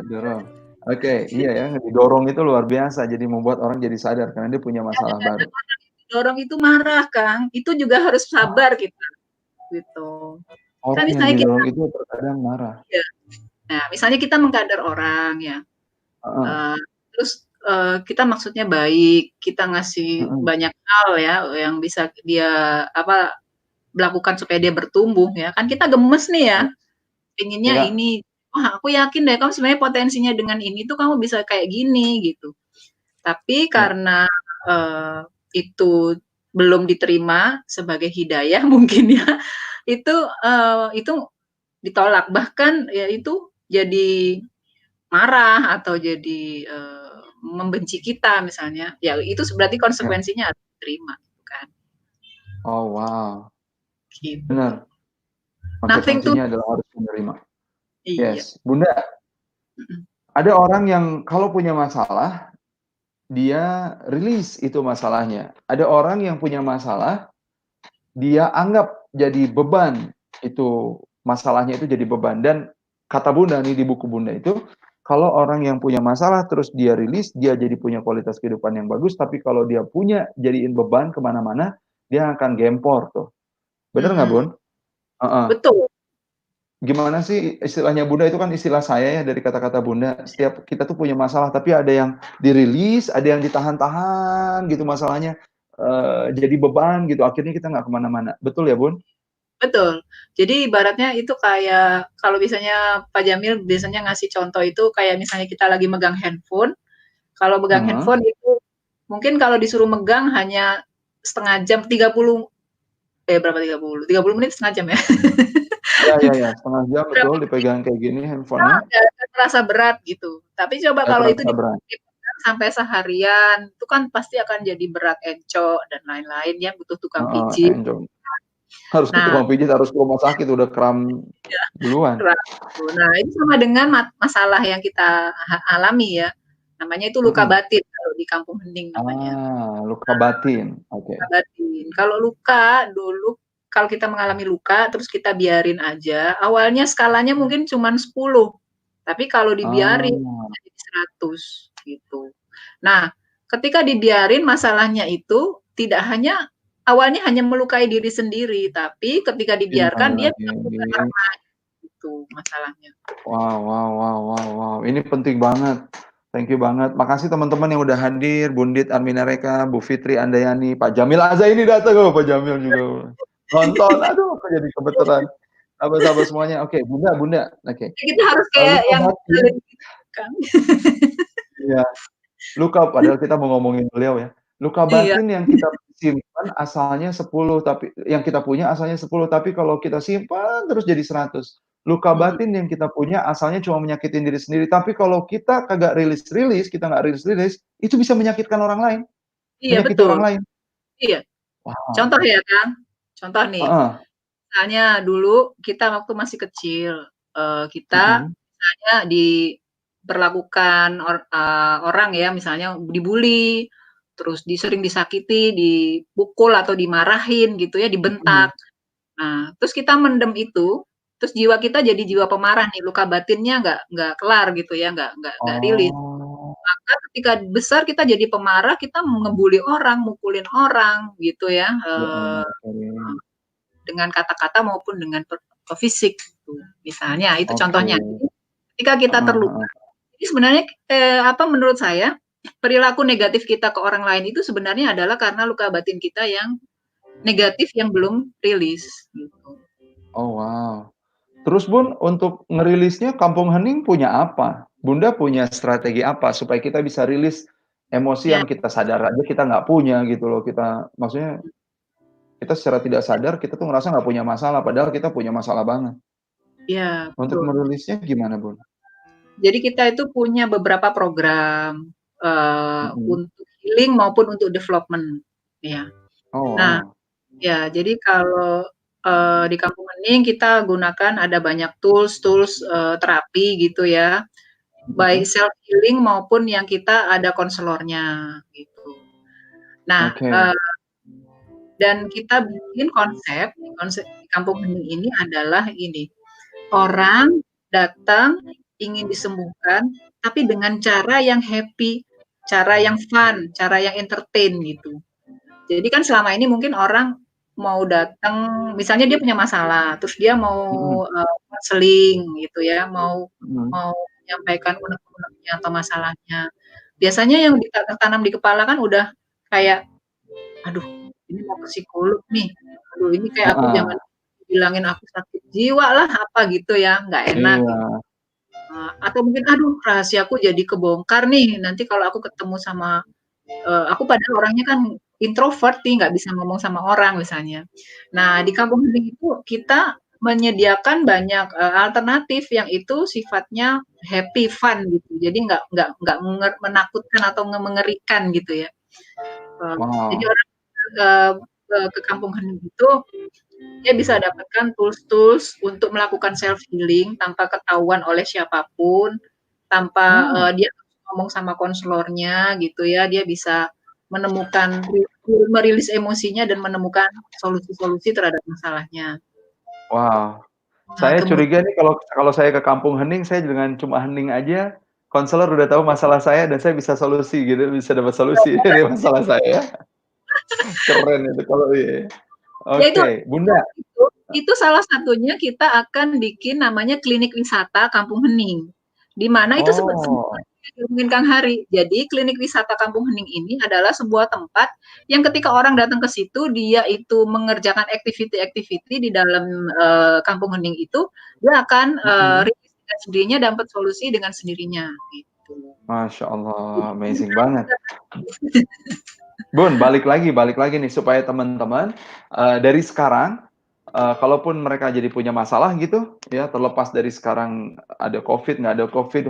dorong. Oke, iya ya, didorong itu luar biasa, jadi membuat orang jadi sadar karena dia punya masalah baru. Kadang-kadang orang yang didorong itu marah, Kang, itu juga harus sabar kita, gitu. Kan Orang yang misalnya kita didorong itu terkadang marah. ya, nah misalnya kita mengkader orang ya, Heeh, eee, terus, kita maksudnya baik, kita ngasih mhm, banyak hal ya, yang bisa dia, apa, lakukan supaya dia bertumbuh ya, kan kita gemes nih ya, iya, pengennya iya, ini, "Wah aku yakin deh kamu sebenarnya potensinya dengan ini tuh kamu bisa kayak gini," gitu. Tapi iya, karena, eee, itu belum diterima sebagai hidayah mungkin ya, itu ditolak, bahkan ya itu jadi marah atau jadi, membenci kita misalnya, ya itu berarti iya. konsekuensinya harus diterima gitu kan, Oh, wow, gitu. benar, Nothing to konsekuensinya adalah harus menerima. iya, Yes, Bunda, mhm, ada orang yang kalau punya masalah, dia rilis itu masalahnya. Ada orang yang punya masalah, dia anggap jadi beban itu masalahnya itu jadi beban. Dan kata Bunda nih di buku Bunda itu, kalau orang yang punya masalah terus dia rilis, dia jadi punya kualitas kehidupan yang bagus, tapi kalau dia punya jadiin beban kemana-mana, dia akan gempor tuh. Bener nggak, Mhm. Bun? Heeh. Betul. Gimana sih istilahnya Bunda itu kan istilah saya ya dari kata-kata Bunda. Setiap kita tuh punya masalah, tapi ada yang dirilis, ada yang ditahan-tahan gitu masalahnya, jadi beban gitu, akhirnya kita nggak kemana-mana. Betul ya, Bun? Betul. Jadi ibaratnya itu kayak kalau misalnya Pak Jamil biasanya ngasih contoh itu kayak misalnya kita lagi megang handphone, kalau megang Heeh. handphone itu mungkin kalau disuruh megang hanya setengah jam, 30 berapa 30 menit setengah jam ya. Iya iya iya, setengah jam betul Berapa menit dipegang kayak gini handphone-nya, nggak terasa berat gitu. Tapi coba nggak kalau itu terasa berat. dipegang sampai seharian, itu kan pasti akan jadi berat, encok dan lain-lain ya, butuh tukang Heeh, pijit. enjoy. Harus ke Nah, tukang pijit, harus ke rumah sakit, udah kram ya, duluan. berat gitu. Nah, itu sama dengan masalah yang kita alami ya, namanya itu luka Mhm. batin kalau di kampung hening namanya. Luka batin, oke. Luka batin. Kalau luka dulu kalau kita mengalami luka terus kita biarin aja, awalnya skalanya mungkin cuman 10, tapi kalau dibiarin Ah, bisa jadi 100 gitu. Nah, ketika dibiarin masalahnya itu tidak hanya awalnya hanya melukai diri sendiri, tapi ketika timbal dibiarkan dia lagi. bisa melukai orang lain, gitu masalahnya. Wow wow wow wow wow, ini penting banget. Thank you banget. Makasih teman-teman yang udah hadir, Bundit Armina Reka, Bu Fitri Andayani, Pak Jamil Azaini datang, oh Pak Jamil juga nonton. Aduh, aku jadi gemeteran. Sahabat-sahabat semuanya, oke, Bunda Bunda, oke. Kita harus kayak Luka yang batin, kan. iya. Luka padahal kita mau ngomongin beliau ya. Luka Iya, batin yang kita simpan asalnya 10, tapi yang kita punya asalnya 10, tapi kalau kita simpan terus jadi 100. Luka mhm, batin yang kita punya asalnya cuma menyakitin diri sendiri, tapi kalau kita kagak rilis-rilis, kita nggak rilis-rilis, itu bisa menyakitkan orang lain, iya menyakiti betul, orang lain. iya. Wow, Contoh ya, Kang, contoh nih, heeh, misalnya dulu kita waktu masih kecil, kita mhm, misalnya diperlakukan orang ya, misalnya dibully, terus sering disakiti, dipukul atau dimarahin gitu ya, mhm. dibentak. Nah, terus kita mendem itu, terus jiwa kita jadi jiwa pemarah nih, luka batinnya nggak kelar gitu ya, nggak rilis. Oh, Maka ketika besar kita jadi pemarah, kita ngebully orang, mukulin orang gitu ya, ya Allah, oke. dengan kata-kata maupun dengan fisik gitu, misalnya itu Oke, contohnya. Jadi ketika kita heeh terluka, heeh. jadi sebenarnya, menurut saya, perilaku negatif kita ke orang lain itu sebenarnya adalah karena luka batin kita yang negatif yang belum rilis gitu. Oh wow. Terus Bun, untuk ngerilisnya Kampung Hening punya apa? Bunda punya strategi apa supaya kita bisa rilis emosi Ya, yang kita sadar aja kita nggak punya gitu loh. Kita maksudnya kita secara tidak sadar kita tuh ngerasa nggak punya masalah, padahal kita punya masalah banget. iya Untuk betul. merilisnya gimana Bun? Jadi kita itu punya beberapa program, Mhm. untuk healing maupun untuk development, ya. Oh Nah, wow. ya jadi kalau, di Kampung Hening kita gunakan ada banyak tools-tools, terapi gitu ya, baik Mhm. self healing maupun yang kita ada konselornya gitu. Nah, Oke. dan kita bikin konsep, konsep di Kampung Hening ini adalah ini, orang datang ingin disembuhkan, tapi dengan cara yang happy, cara yang fun, cara yang entertain gitu. Jadi kan selama ini mungkin orang mau datang, misalnya dia punya masalah, terus dia mau Mhm konseling gitu ya, mau mhm. mau menyampaikan unek-uneknya atau masalahnya. Biasanya yang tertanam di kepala kan udah kayak, "Aduh, ini mau ke psikolog nih. Aduh, ini kayak aku Heeh. jangan bilangin aku sakit jiwa lah, apa gitu ya, nggak enak Iya. gitu." Atau mungkin, "Aduh, rahasiaku jadi kebongkar nih, nanti kalau aku ketemu sama." Aku padahal orangnya kan introvert nih, nggak bisa ngomong sama orang misalnya. Nah, di kampung hening itu kita menyediakan banyak, alternatif yang itu sifatnya happy, fun gitu. Jadi nggak menakutkan atau mengerikan gitu ya. Jadi Wow. orang, eee ke kampung hening itu, dia bisa dapatkan tools-tools untuk melakukan self healing tanpa ketahuan oleh siapapun, tanpa, Oh, dia ngomong sama konselornya gitu ya, dia bisa menemukan merilis emosinya dan menemukan solusi-solusi terhadap masalahnya. wow. Nah, Saya kemudian curiga nih kalau saya ke kampung hening, saya dengan cuma hening aja, konselor udah tahu masalah saya dan saya bisa solusi gitu, bisa dapat solusi dari masalah saya. Keren itu kalau iya. ya itu Oke, Bunda. itu salah satunya kita akan bikin namanya klinik wisata Kampung Hening. Di mana itu Oh, diomongin Kang Hari. Jadi klinik wisata Kampung Hening ini adalah sebuah tempat yang ketika orang datang ke situ dia itu mengerjakan activity-activity di dalam Kampung Hening itu, dia akan mhm. rilis dengan sendirinya dapat solusi dengan sendirinya gitu. Masya Allah, Jadi amazing banget. Bun, balik lagi nih supaya teman-teman dari sekarang, kalaupun mereka jadi punya masalah gitu, ya terlepas dari sekarang ada COVID, nggak ada COVID,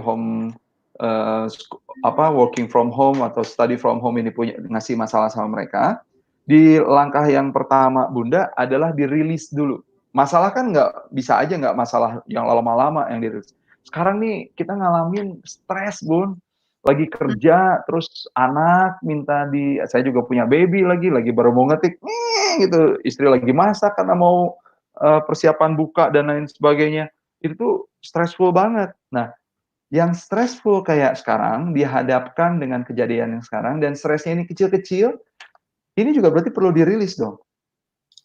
working from home atau study from home ini punya ngasih masalah sama mereka, di langkah yang pertama Bunda adalah dirilis dulu. Masalah kan nggak bisa aja nggak masalah yang lama-lama yang dirilis. Sekarang nih kita ngalamin stres Bun, lagi kerja terus anak minta saya juga punya baby lagi baru mau ngetik, gitu, istri lagi masak karena mau persiapan buka dan lain sebagainya. Itu tuh stressful banget. Nah, yang stressful kayak sekarang dihadapkan dengan kejadian yang sekarang dan stresnya ini kecil-kecil, ini juga berarti perlu dirilis dong.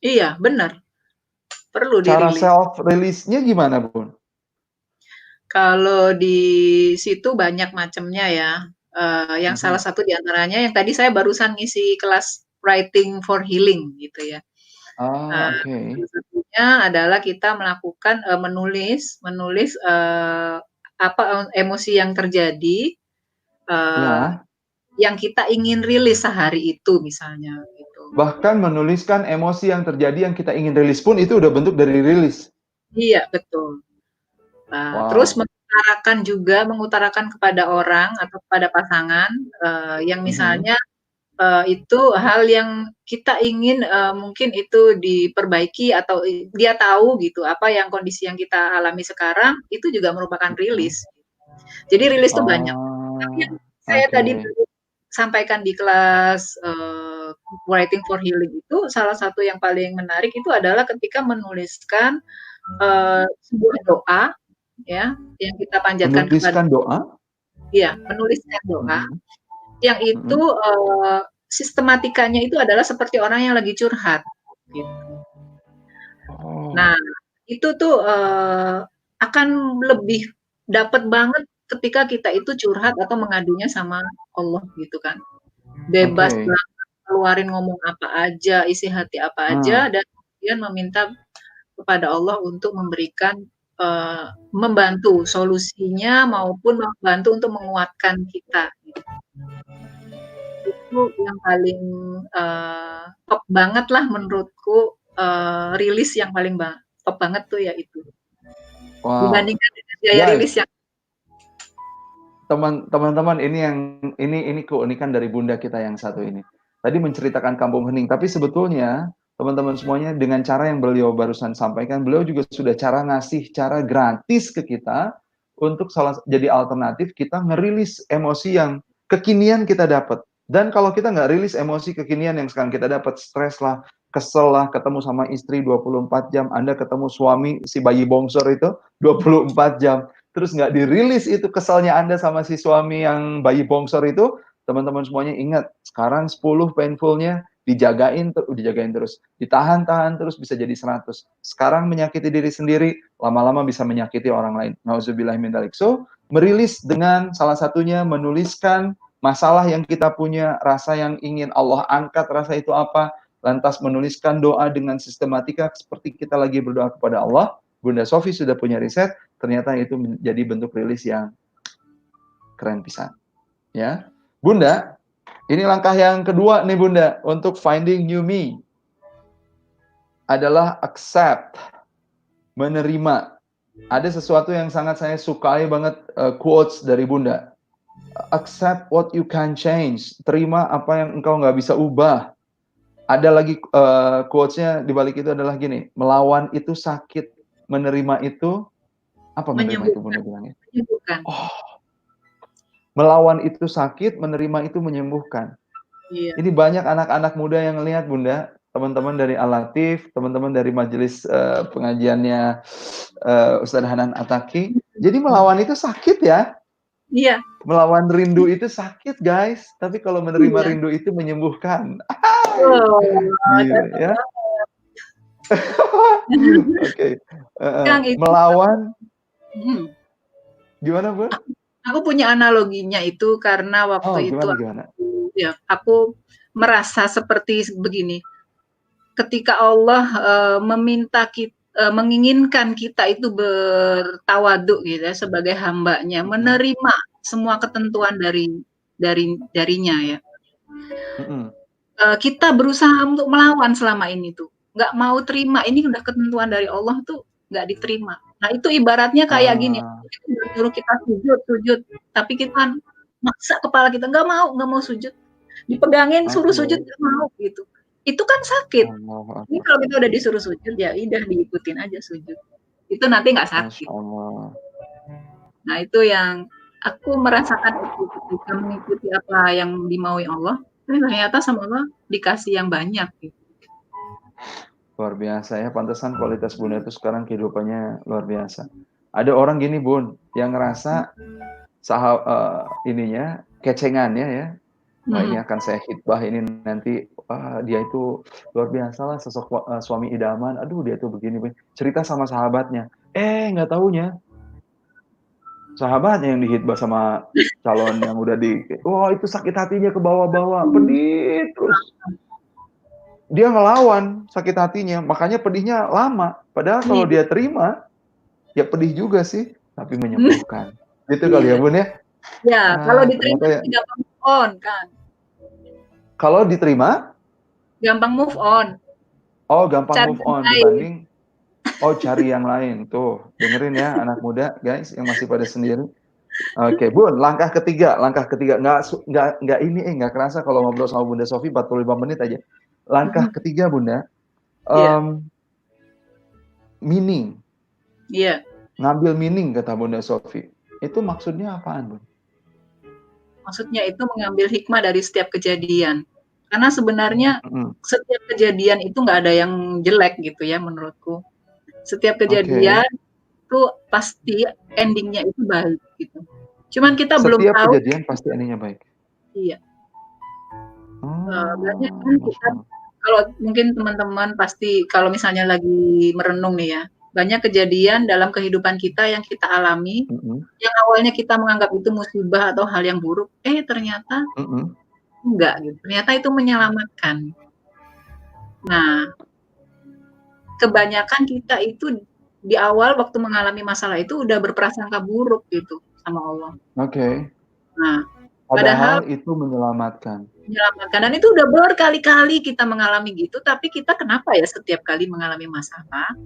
iya, benar, perlu Cara dirilis. self release-nya gimana, Bun? Kalau di situ banyak macamnya ya. Yang salah Mhm. satu di antaranya yang tadi saya barusan ngisi kelas Writing for Healing gitu ya. Ah, oke. Salah satunya adalah kita melakukan menulis menulis, apa, emosi yang terjadi, eee, Ya, yang kita ingin rilis sehari itu misalnya gitu. bahkan menuliskan emosi yang terjadi yang kita ingin rilis pun itu udah bentuk dari rilis. Iya, betul. Terus Wow. mengutarakan kepada orang atau kepada pasangan, yang Mhm. misalnya itu hal yang kita ingin, mungkin itu diperbaiki atau dia tahu gitu, apa yang kondisi yang kita alami sekarang, itu juga merupakan Mhm. rilis. Jadi rilis tuh banyak. Tapi yang Oh, saya tadi oke. baru sampaikan di kelas, Writing for Healing itu, salah satu yang paling menarik itu adalah ketika menuliskan, sebuah doa ya, yang kita panjatkan kepada Menuliskan doa? iya, menuliskan doa Mhm. yang itu, Mhm. sistematikanya itu adalah seperti orang yang lagi curhat, gitu. Nah, Oh, itu tuh, akan lebih dapat banget ketika kita itu curhat atau mengadunya sama Allah gitu kan. Bebas oke. banget keluarin ngomong apa aja, isi hati apa Nah, aja, dan kemudian meminta kepada Allah untuk memberikan, membantu solusinya maupun membantu untuk menguatkan kita, gitu. Itu yang paling, top banget lah menurutku, rilis yang paling top banget tuh ya itu, wow. dibandingkan dengan biaya rilis Guys, yang teman-teman ini yang ini keunikan dari Bunda kita yang satu ini. Tadi menceritakan Kampung Hening, tapi sebetulnya teman-teman semuanya dengan cara yang beliau barusan sampaikan, beliau juga sudah ngasih cara gratis ke kita untuk jadi alternatif kita ngerilis emosi yang kekinian kita dapat. Dan kalau kita nggak rilis emosi kekinian yang sekarang kita dapat, stres lah, kesel lah, ketemu sama istri 24 jam, Anda ketemu suami si bayi bongsor itu 24 jam terus nggak dirilis itu kesalnya Anda sama si suami yang bayi bongsor itu, teman-teman semuanya ingat, sekarang 10 painful-nya dijagain terus, ditahan-tahan terus bisa jadi 100. Sekarang menyakiti diri sendiri, lama-lama bisa menyakiti orang lain. Nauzubillah min dzalik. So, merilis dengan salah satunya menuliskan masalah yang kita punya, rasa yang ingin Allah angkat, rasa itu apa, lantas menuliskan doa dengan sistematika seperti kita lagi berdoa kepada Allah. Bunda Sofi sudah punya riset, ternyata itu menjadi bentuk rilis yang keren pisan. Ya, Bunda, ini langkah yang kedua nih Bunda untuk finding new me adalah accept, menerima. Ada sesuatu yang sangat saya sukai banget quotes dari Bunda. Accept what you can change. Terima apa yang engkau nggak bisa ubah. Ada lagi quotes-nya di balik itu adalah gini, melawan itu sakit, menerima itu apa menerima itu Bunda menyembuhkan bilangnya? menyembuhkan. Oh, melawan itu sakit, menerima itu menyembuhkan. Iya, Ini banyak anak-anak muda yang ngelihat Bunda, teman-teman dari Al-Latif, teman-teman dari majelis pengajiannya Ustadz Hanan Ataki. Jadi melawan itu sakit ya. Iya. Melawan rindu itu sakit guys. Tapi kalau menerima Iya. rindu itu menyembuhkan. Oh, Gila cocok ya. banget. Oke. Yang itu Melawan. Mhm. Gimana Bun? Aku punya analoginya itu karena Oh waktu itu gimana? aku merasa seperti begini. Ketika Allah menginginkan kita itu bertawaduk gitu ya sebagai hambanya, menerima semua ketentuan darinya ya. Kita berusaha untuk melawan selama ini tuh, nggak mau terima, ini udah ketentuan dari Allah tuh nggak diterima. Nah itu ibaratnya kayak gini, suruh kita sujud, tapi kita maksa kepala kita nggak mau sujud, dipegangin suruh sujud nggak mau gitu. Itu kan sakit. Ini kalau kita udah disuruh sujud ya udah diikutin aja sujud. Itu nanti nggak sakit. Nah itu yang aku merasakan itu ketika mengikuti apa yang dimaui Allah, ternyata sama Allah dikasih yang banyak gitu. Luar biasa ya, pantesan kualitas Bunda itu sekarang kehidupannya luar biasa. Ada orang gini Bun, yang ngerasa ininya kecengannya ya. Wah ini akan saya khidbah ini nanti dia itu luar biasa lah sosok suami idaman. Aduh dia tuh begini cerita sama sahabatnya. Nggak taunya sahabatnya yang dihitbah sama calon yang udah itu sakit hatinya ke bawah-bawah, pedih terus. Dia ngelawan sakit hatinya, makanya pedihnya lama. Padahal kalau dia terima, ya pedih juga sih, tapi menyembuhkan. Gitu kali ya Bun ya? Ya, kalau diterima gampang move on kan. Kalau diterima? Gampang move on. Oh, gampang move on dibanding cari yang lain. Tuh, dengerin ya anak muda, guys, yang masih pada sendiri. Oke, Bun, langkah ketiga. Nggak kerasa kalau ngobrol sama Bunda Sofi 45 menit aja. Langkah ketiga, Bunda. Meaning. Iya. Ngambil meaning, kata Bunda Sofi. Itu maksudnya apaan, Bun? Maksudnya itu mengambil hikmah dari setiap kejadian. Karena sebenarnya setiap kejadian itu nggak ada yang jelek gitu ya menurutku. Setiap kejadian itu pasti endingnya itu baik gitu. Cuman kita belum tahu. Setiap kejadian pasti endingnya baik. Iya. Banyak kan kita, kalau mungkin teman-teman pasti kalau misalnya lagi merenung nih ya, banyak kejadian dalam kehidupan kita yang kita alami, yang awalnya kita menganggap itu musibah atau hal yang buruk, ternyata enggak gitu. Ternyata itu menyelamatkan. Nah, kebanyakan kita itu di awal waktu mengalami masalah itu udah berprasangka buruk gitu sama Allah. Nah, padahal itu menyelamatkan. Dan itu udah berkali-kali kita mengalami gitu, tapi kita kenapa ya setiap kali mengalami masalah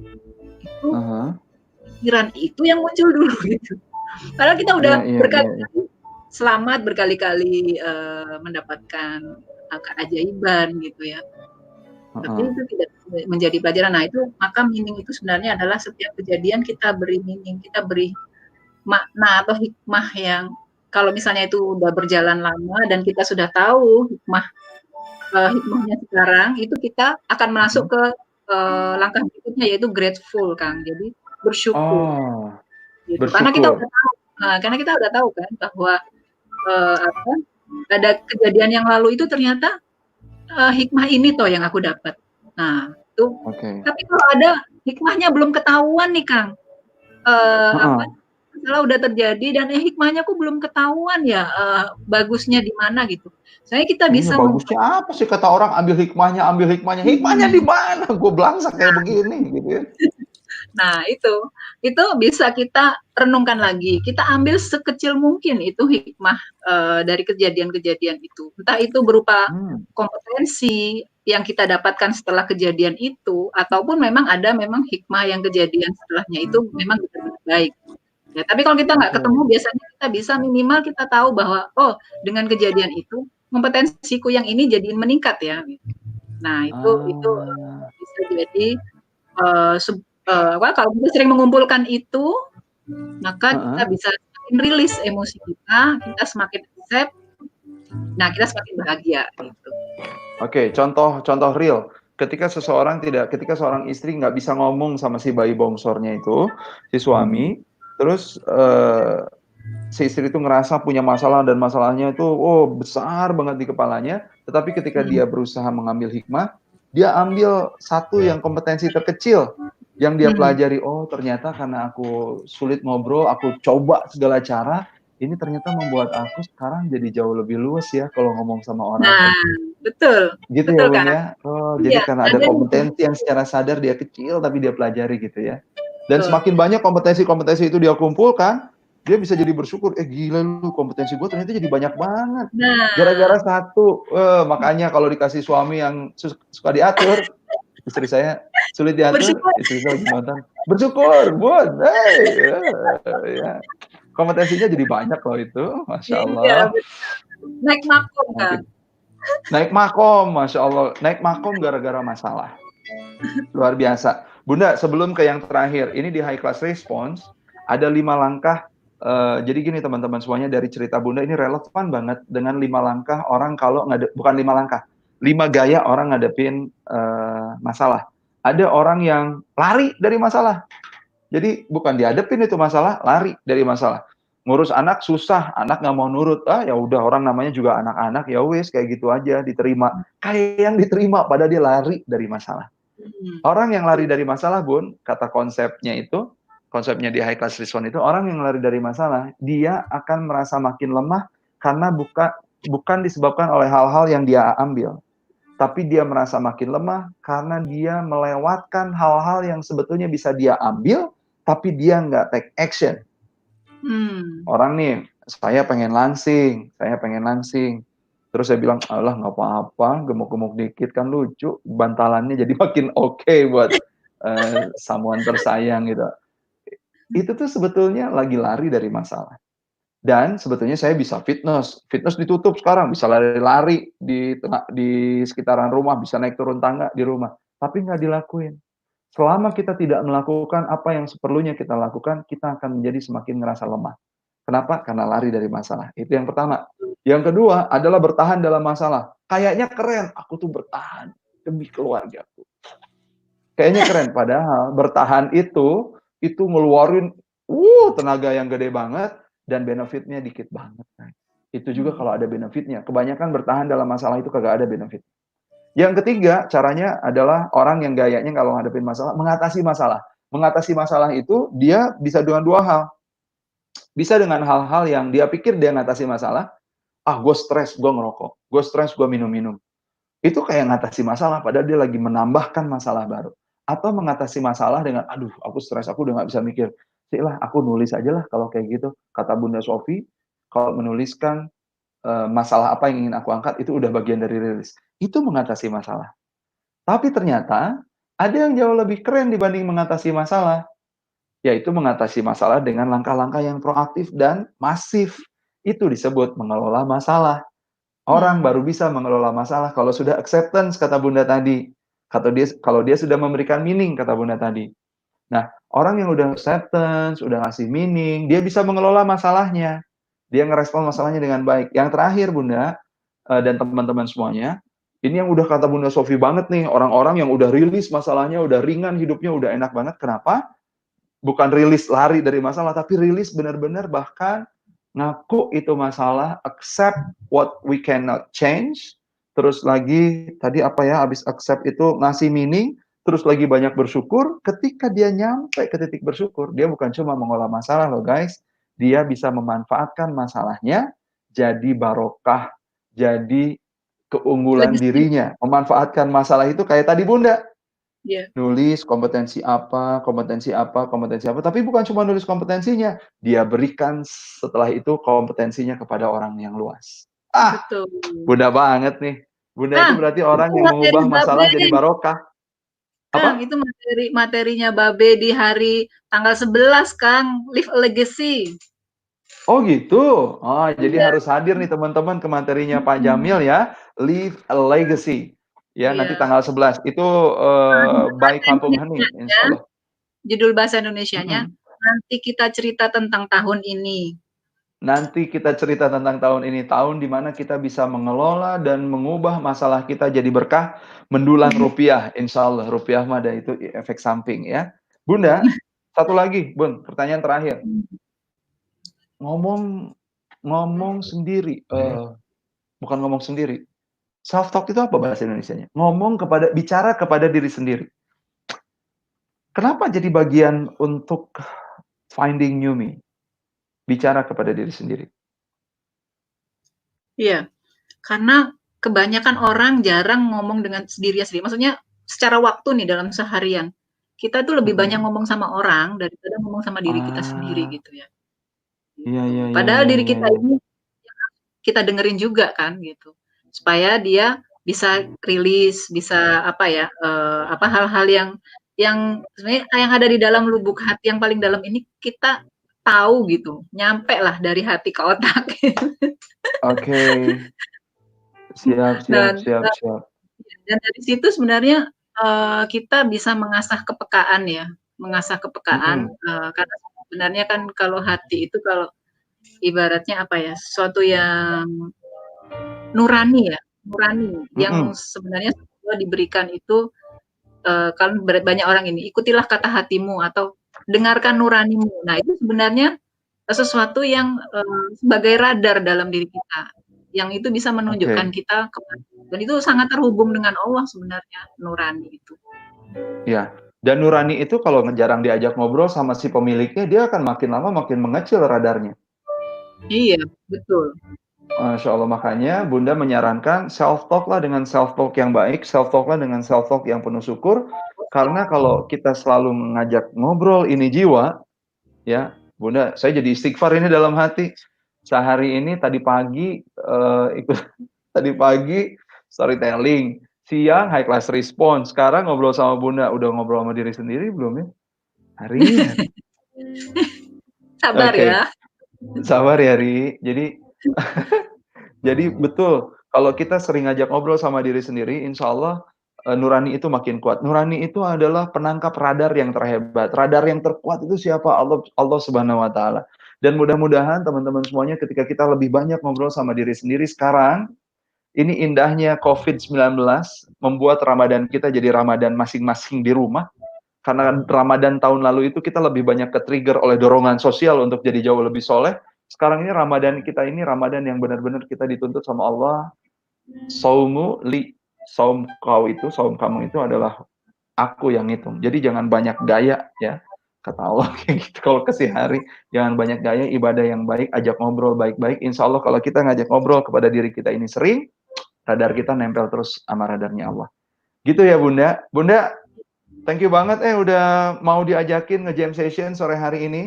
itu pikiran itu yang muncul dulu gitu. Padahal kita udah berkali-kali selamat, berkali-kali mendapatkan keajaiban gitu ya. Tapi itu tidak menjadi pelajaran. Nah itu maka meaning itu sebenarnya adalah setiap kejadian kita beri meaning, kita beri makna atau hikmah yang kalau misalnya itu udah berjalan lama dan kita sudah tahu hikmahnya sekarang, itu kita akan masuk ke langkah berikutnya yaitu grateful, Kang. Jadi bersyukur. Gitu. Karena kita udah tahu kan bahwa ada kejadian yang lalu itu ternyata hikmah ini toh yang aku dapat. Nah, itu. Tapi kalau ada hikmahnya belum ketahuan nih, Kang. Masalah udah terjadi dan hikmahnya kok belum ketahuan ya, bagusnya di mana gitu. Soalnya kita bisa bagusnya apa sih kata orang ambil hikmahnya hikmahnya di mana? Gue belangsak kayak begini gitu ya. Nah, itu bisa kita renungkan lagi. Kita ambil sekecil mungkin itu hikmah dari kejadian-kejadian itu. Entah itu berupa kompetensi yang kita dapatkan setelah kejadian itu, ataupun memang ada hikmah yang kejadian setelahnya itu memang benar-benar baik. Ya, tapi kalau kita nggak ketemu, biasanya kita bisa minimal kita tahu bahwa dengan kejadian itu kompetensiku yang ini jadi meningkat ya. Nah itu bisa jadi kalau kita sering mengumpulkan itu, maka kita bisa rilis emosi kita semakin accept, nah kita semakin bahagia gitu. Contoh real. ketika seorang istri nggak bisa ngomong sama si bayi bongsornya itu, si suami, terus si istri itu ngerasa punya masalah dan masalahnya itu besar banget di kepalanya, tetapi ketika Hmm. dia berusaha mengambil hikmah, dia ambil satu yang kompetensi terkecil yang dia Hmm. pelajari. Oh, ternyata karena aku sulit ngobrol, aku coba segala cara, ini ternyata membuat aku sekarang jadi jauh lebih luas ya kalau ngomong sama orang. Nah, betul, Gitu ya betul Bun Kak. ya? Oh, Iya, jadi karena ada ada nih. kompetensi yang secara sadar dia kecil tapi dia pelajari gitu ya. Dan Betul. semakin banyak kompetensi-kompetensi itu dia kumpulkan, dia bisa jadi bersyukur, gila lu kompetensi gue ternyata jadi banyak banget. Nah, Gara-gara satu, makanya kalau dikasih suami yang suka diatur, istri saya sulit diatur, bersyukur. istri saya lagi nonton, bersyukur Bun, ya. Kompetensinya jadi banyak loh itu, Masya Iya, Allah. betul. Naik makom Kak. Mungkin naik makom, Masya Allah, naik makom gara-gara masalah. Luar biasa. Bunda, sebelum ke yang terakhir, ini di High Class Response, ada 5 langkah, jadi gini teman-teman semuanya, dari cerita Bunda ini relevan banget dengan 5 langkah orang kalau bukan 5 langkah, 5 gaya orang ngadepin masalah. Ada orang yang lari dari masalah. Jadi bukan dihadepin itu masalah, lari dari masalah. Ngurus anak susah, anak nggak mau nurut. Ya udah, orang namanya juga anak-anak, ya wes kayak gitu aja diterima. Kayak yang diterima padahal dia lari dari masalah. Orang yang lari dari masalah, Bun, kata konsepnya di High Class Response itu, orang yang lari dari masalah, dia akan merasa makin lemah karena bukan disebabkan oleh hal-hal yang dia ambil. Tapi dia merasa makin lemah karena dia melewatkan hal-hal yang sebetulnya bisa dia ambil, tapi dia nggak take action. Orang nih, saya pengen langsing. Terus saya bilang, alah nggak apa-apa, gemuk-gemuk dikit kan lucu, bantalannya jadi makin oke buat someone tersayang gitu. Itu tuh sebetulnya lagi lari dari masalah. Dan sebetulnya saya bisa fitness ditutup sekarang, bisa lari-lari di sekitaran rumah, bisa naik turun tangga di rumah, tapi nggak dilakuin. Selama kita tidak melakukan apa yang seperlunya kita lakukan, kita akan menjadi semakin ngerasa lemah. Kenapa? Karena lari dari masalah. Itu yang pertama. Yang kedua adalah bertahan dalam masalah. Kayaknya keren, aku tuh bertahan demi keluargaku. Kayaknya keren, padahal bertahan itu ngeluarin tenaga yang gede banget dan benefitnya dikit banget. Itu juga kalau ada benefitnya. Kebanyakan bertahan dalam masalah itu kagak ada benefit. Yang ketiga, caranya adalah orang yang gayanya kalau ngadepin masalah, mengatasi masalah. Mengatasi masalah itu dia bisa dengan dua hal. Bisa dengan hal-hal yang dia pikir dia ngatasi masalah, gue stres, gue ngerokok. Gue stres, gue minum-minum. Itu kayak ngatasi masalah, padahal dia lagi menambahkan masalah baru. Atau mengatasi masalah dengan, aduh aku stres, aku udah gak bisa mikir. Lah, aku nulis aja lah kalau kayak gitu. Kata Bunda Sofi, kalau menuliskan masalah apa yang ingin aku angkat, itu udah bagian dari rilis. Itu mengatasi masalah. Tapi ternyata, ada yang jauh lebih keren dibanding mengatasi masalah. Yaitu mengatasi masalah dengan langkah-langkah yang proaktif dan masif. Itu disebut mengelola masalah. Orang baru bisa mengelola masalah kalau sudah acceptance, kata Bunda tadi. Kalau dia sudah memberikan meaning, kata Bunda tadi. Nah, orang yang udah acceptance, udah ngasih meaning, dia bisa mengelola masalahnya. Dia ngerespon masalahnya dengan baik. Yang terakhir, Bunda, dan teman-teman semuanya, ini yang udah kata Bunda Sofi banget nih, orang-orang yang udah rilis masalahnya, udah ringan hidupnya, udah enak banget. Kenapa? Bukan rilis lari dari masalah, tapi rilis benar-benar bahkan ngaku itu masalah, accept what we cannot change, terus lagi tadi apa ya, habis accept itu ngasih meaning, terus lagi banyak bersyukur. Ketika dia nyampe ke titik bersyukur, dia bukan cuma mengolah masalah loh guys, dia bisa memanfaatkan masalahnya jadi barokah, jadi keunggulan Legacy. dirinya. Memanfaatkan masalah itu kayak tadi Bunda, Iya. nulis kompetensi apa, tapi bukan cuma nulis kompetensinya, dia berikan setelah itu kompetensinya kepada orang yang luas. Betul. Bunda banget nih. Bunda itu berarti orang Itu yang materi mengubah Babe masalah jadi nih. barokah. Kang, Apa? itu materinya Babe di hari tanggal 11, Kang, Leave a Legacy. Oh gitu. Jadi Iya. harus hadir nih teman-teman ke materinya Pak Jamil ya, Leave a Legacy. Ya, nanti Iya. tanggal 11. Itu Judul by bahasa Kampung Hening, Indonesianya, insya Allah. judul bahasa Indonesianya, Mhm. nanti kita cerita tentang tahun ini. Nanti kita cerita tentang tahun ini, tahun di mana kita bisa mengelola dan mengubah masalah kita jadi berkah, mendulang rupiah, insya Allah. Rupiah mah ada itu efek samping ya. Bunda, satu lagi, Bun, pertanyaan terakhir. Ngomong sendiri, bukan ngomong sendiri. Self talk itu apa bahasa Indonesianya? Bicara kepada diri sendiri. Kenapa jadi bagian untuk finding new me? Bicara kepada diri sendiri. Iya, karena kebanyakan orang jarang ngomong dengan dirinya sendiri. Maksudnya secara waktu nih dalam seharian, kita tuh lebih banyak ngomong sama orang daripada ngomong sama diri kita sendiri Ah, gitu ya. iya Gitu. iya iya Padahal iya diri iya kita iya. ini kita dengerin juga kan gitu. Supaya dia bisa rilis, bisa apa ya, apa hal-hal yang sebenarnya yang ada di dalam lubuk hati yang paling dalam ini kita tahu gitu, nyampe lah dari hati ke otak gitu. Oke, siap siap Dan siap siap. dan dari situ sebenarnya, kita bisa mengasah kepekaan ya, mengasah kepekaan, Mhm, karena sebenarnya kan kalau hati itu kalau ibaratnya apa ya, sesuatu yang nurani ya, nurani yang mhm, sebenarnya semua diberikan itu, kan banyak orang ini, "Ikutilah kata hatimu," atau "Dengarkan nuranimu." Nah, itu sebenarnya, sesuatu yang, sebagai radar dalam diri kita, yang itu bisa menunjukkan oke. kita dan itu sangat terhubung dengan Allah sebenarnya, nurani itu. Iya, dan nurani itu kalau jarang diajak ngobrol sama si pemiliknya, dia akan makin lama makin mengecil radarnya. Iya, betul. Masya Allah, makanya Bunda menyarankan self talk lah dengan self talk yang baik, self talk lah dengan self talk yang penuh syukur. Karena kalau kita selalu mengajak ngobrol ini jiwa, ya, Bunda, saya jadi istighfar ini dalam hati. Sehari ini tadi pagi ikut tadi pagi storytelling, siang high class response, sekarang ngobrol sama Bunda, udah ngobrol sama diri sendiri belum ya? Hari. Sabar Oke, ya. sabar ya Ri. Jadi betul, kalau kita sering ngajak ngobrol sama diri sendiri, insya Allah nurani itu makin kuat. Nurani itu adalah penangkap radar yang terhebat. Radar yang terkuat itu siapa? Allah Allah Subhanahu wa taala. Dan mudah-mudahan teman-teman semuanya ketika kita lebih banyak ngobrol sama diri sendiri sekarang, ini indahnya COVID-19 membuat Ramadan kita jadi Ramadan masing-masing di rumah. Karena Ramadan tahun lalu itu kita lebih banyak ke-trigger oleh dorongan sosial untuk jadi jauh lebih soleh. Sekarang ini Ramadan kita ini Ramadan yang benar-benar kita dituntut sama Allah. Saumu li, saum kau itu, saum kamu itu adalah aku yang hitung. Jadi jangan banyak gaya ya. Kata Allah kayak gitu. Kalau kasih hari, jangan banyak gaya, ibadah yang baik, ajak ngobrol baik-baik. Insya Allah kalau kita ngajak ngobrol kepada diri kita ini sering, radar kita nempel terus sama radarnya Allah. Gitu ya Bunda. Bunda, thank you banget udah mau diajakin nge-jam session sore hari ini.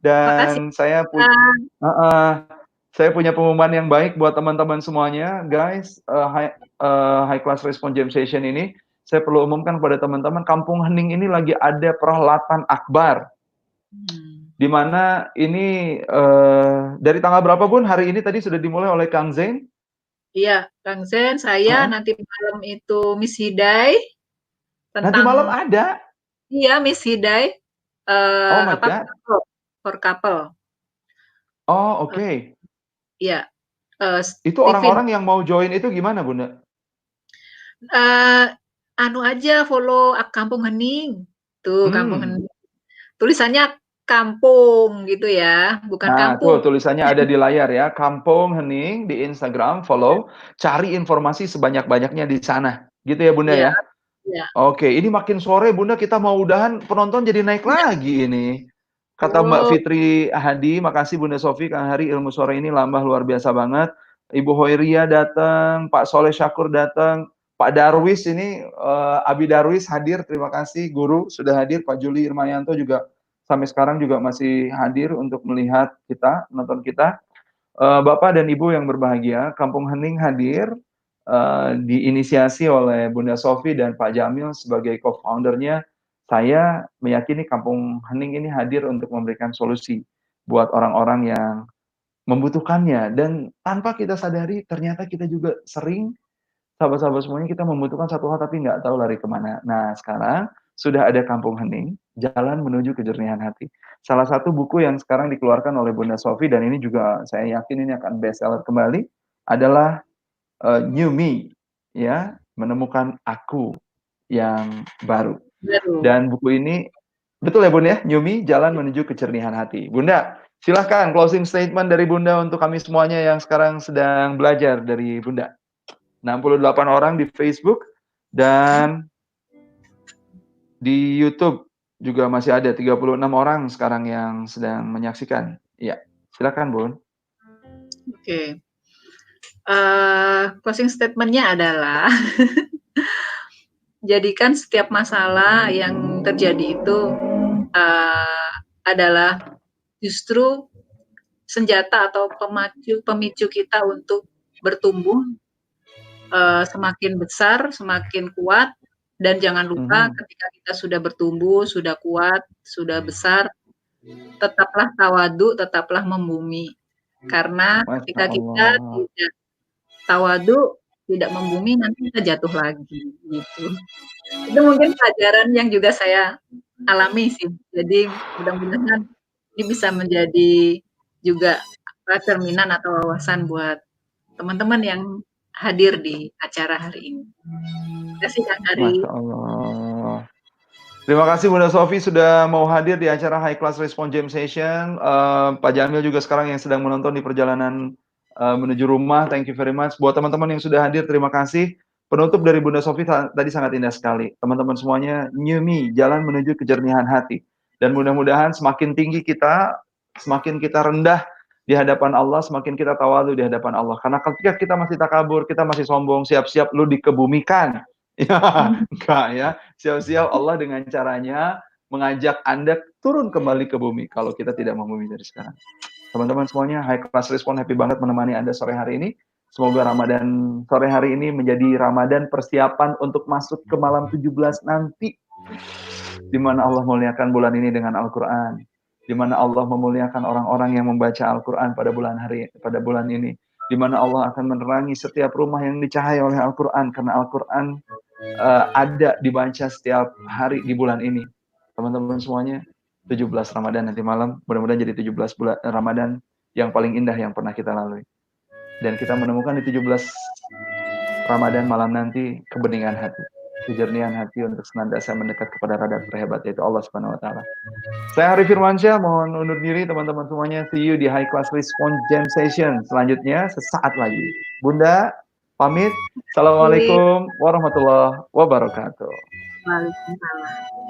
Makasih, Dan Kak. saya punya pengumuman yang baik buat teman-teman semuanya, guys. High Class Response Jam Session ini, saya perlu umumkan kepada teman-teman, Kampung Hening ini lagi ada perhelatan akbar. Hmm. Di mana ini dari tanggal berapa Bun? Hari ini tadi sudah dimulai oleh Kang Zain. Iya, Kang Zen, saya Uh-uh. nanti malam itu Miss Hidai Nanti tentang malam ada. iya Miss Hidai Oh my apa God. for couple. Oh, Eh, oke. iya, Itu Tiffin. orang-orang yang mau join itu gimana Bunda? Eh, anu aja follow Kampung Hening. Tuh, Kampung Hmm. Hening. Tulisannya kampung gitu ya, bukan Nah, kampung. tuh tulisannya ada di layar ya. Kampung Hening di Instagram, follow. Cari informasi sebanyak-banyaknya di sana. Gitu ya Bunda Iya, ya? iya. Oke, ini makin sore Bunda kita mau udahan, penonton jadi naik lagi ini. Kata Mbak Oh, Fitri Hadi, makasih Bunda Sofi, Kang Hari, ilmu sore ini lambah luar biasa banget. Ibu Hoiria datang, Pak Soleh Syakur datang, Pak Darwis ini, Abi Darwis hadir, terima kasih. Guru sudah hadir, Pak Juli Irmayanto juga sampai sekarang juga masih hadir untuk melihat kita, menonton kita. Bapak dan Ibu yang berbahagia, Kampung Hening hadir, diinisiasi oleh Bunda Sofi dan Pak Jamil sebagai co-founder-nya. Saya meyakini Kampung Hening ini hadir untuk memberikan solusi buat orang-orang yang membutuhkannya dan tanpa kita sadari ternyata kita juga sering, sahabat-sahabat semuanya, kita membutuhkan satu hal tapi nggak tahu lari kemana. Nah, sekarang Sudah ada Kampung Hening, Jalan Menuju Kejernihan Hati. Salah satu buku yang sekarang dikeluarkan oleh Bunda Sofi dan ini juga saya yakin ini akan bestseller kembali adalah New Me, ya, menemukan aku yang baru. Baru. Dan buku ini betul ya Bun ya, New Me, Jalan Menuju Kejernihan Hati. Bunda, silahkan closing statement dari Bunda untuk kami semuanya yang sekarang sedang belajar dari Bunda. 68 orang di Facebook dan di YouTube juga masih ada 36 orang sekarang yang sedang menyaksikan. Iya, silakan Bun. Oke. Closing statement-nya adalah jadikan setiap masalah yang terjadi itu adalah justru senjata atau pemicu kita untuk bertumbuh semakin besar, semakin kuat, dan jangan lupa ketika kita sudah bertumbuh, sudah kuat, sudah besar, tetaplah tawadu, tetaplah membumi. Karena ketika kita tidak tawadu, tidak membumi, nanti kita jatuh lagi, gitu. Itu mungkin pelajaran yang juga saya alami sih. Jadi mudah-mudahan ini bisa menjadi juga cerminan atau wawasan buat teman-teman yang hadir di acara hari ini. Terima kasih Kang Ari. Masya Allah. Terima kasih Bunda Sofi sudah mau hadir di acara High Class Response Jam Session. Pak Jamil juga sekarang yang sedang menonton di perjalanan menuju rumah. Thank you very much. Buat teman-teman yang sudah hadir, terima kasih. Penutup dari Bunda Sofi tadi sangat indah sekali. Teman-teman semuanya, New Me, Jalan Menuju Kejernihan Hati. Dan mudah-mudahan semakin tinggi kita, semakin kita rendah di hadapan Allah, semakin kita tawadu di hadapan Allah. Karena ketika kita masih takabur, kita masih sombong, siap-siap lu dikebumikan. Ya, enggak ya. Siap-siap Allah dengan caranya mengajak Anda turun kembali ke bumi kalau kita tidak mau bumi dari sekarang. Teman-teman semuanya, High Class Response happy banget menemani Anda sore hari ini. Semoga Ramadan sore hari ini menjadi Ramadan persiapan untuk masuk ke malam 17 nanti. Di mana Allah muliakan bulan ini dengan Al-Quran. Di mana Allah memuliakan orang-orang yang membaca Al-Quran pada bulan ini. Di mana Allah akan menerangi setiap rumah yang dicahaya oleh Al-Quran. Karena Al-Quran ada dibaca setiap hari di bulan ini. Teman-teman semuanya, 17 Ramadan nanti malam, mudah-mudahan jadi 17 bulan Ramadan yang paling indah yang pernah kita lalui. Dan kita menemukan di 17 Ramadan malam nanti kebeningan hati, kejernihan hati untuk senantiasa mendekat kepada radar terhebat, yaitu Allah Subhanahu wa Ta'ala. Saya Hari Firmansyah, mohon undur diri teman-teman semuanya. See you di High Class Response Jam Session selanjutnya sesaat lagi. Bunda, pamit. Assalamualaikum warahmatullahi wabarakatuh. Waalaikumsalam.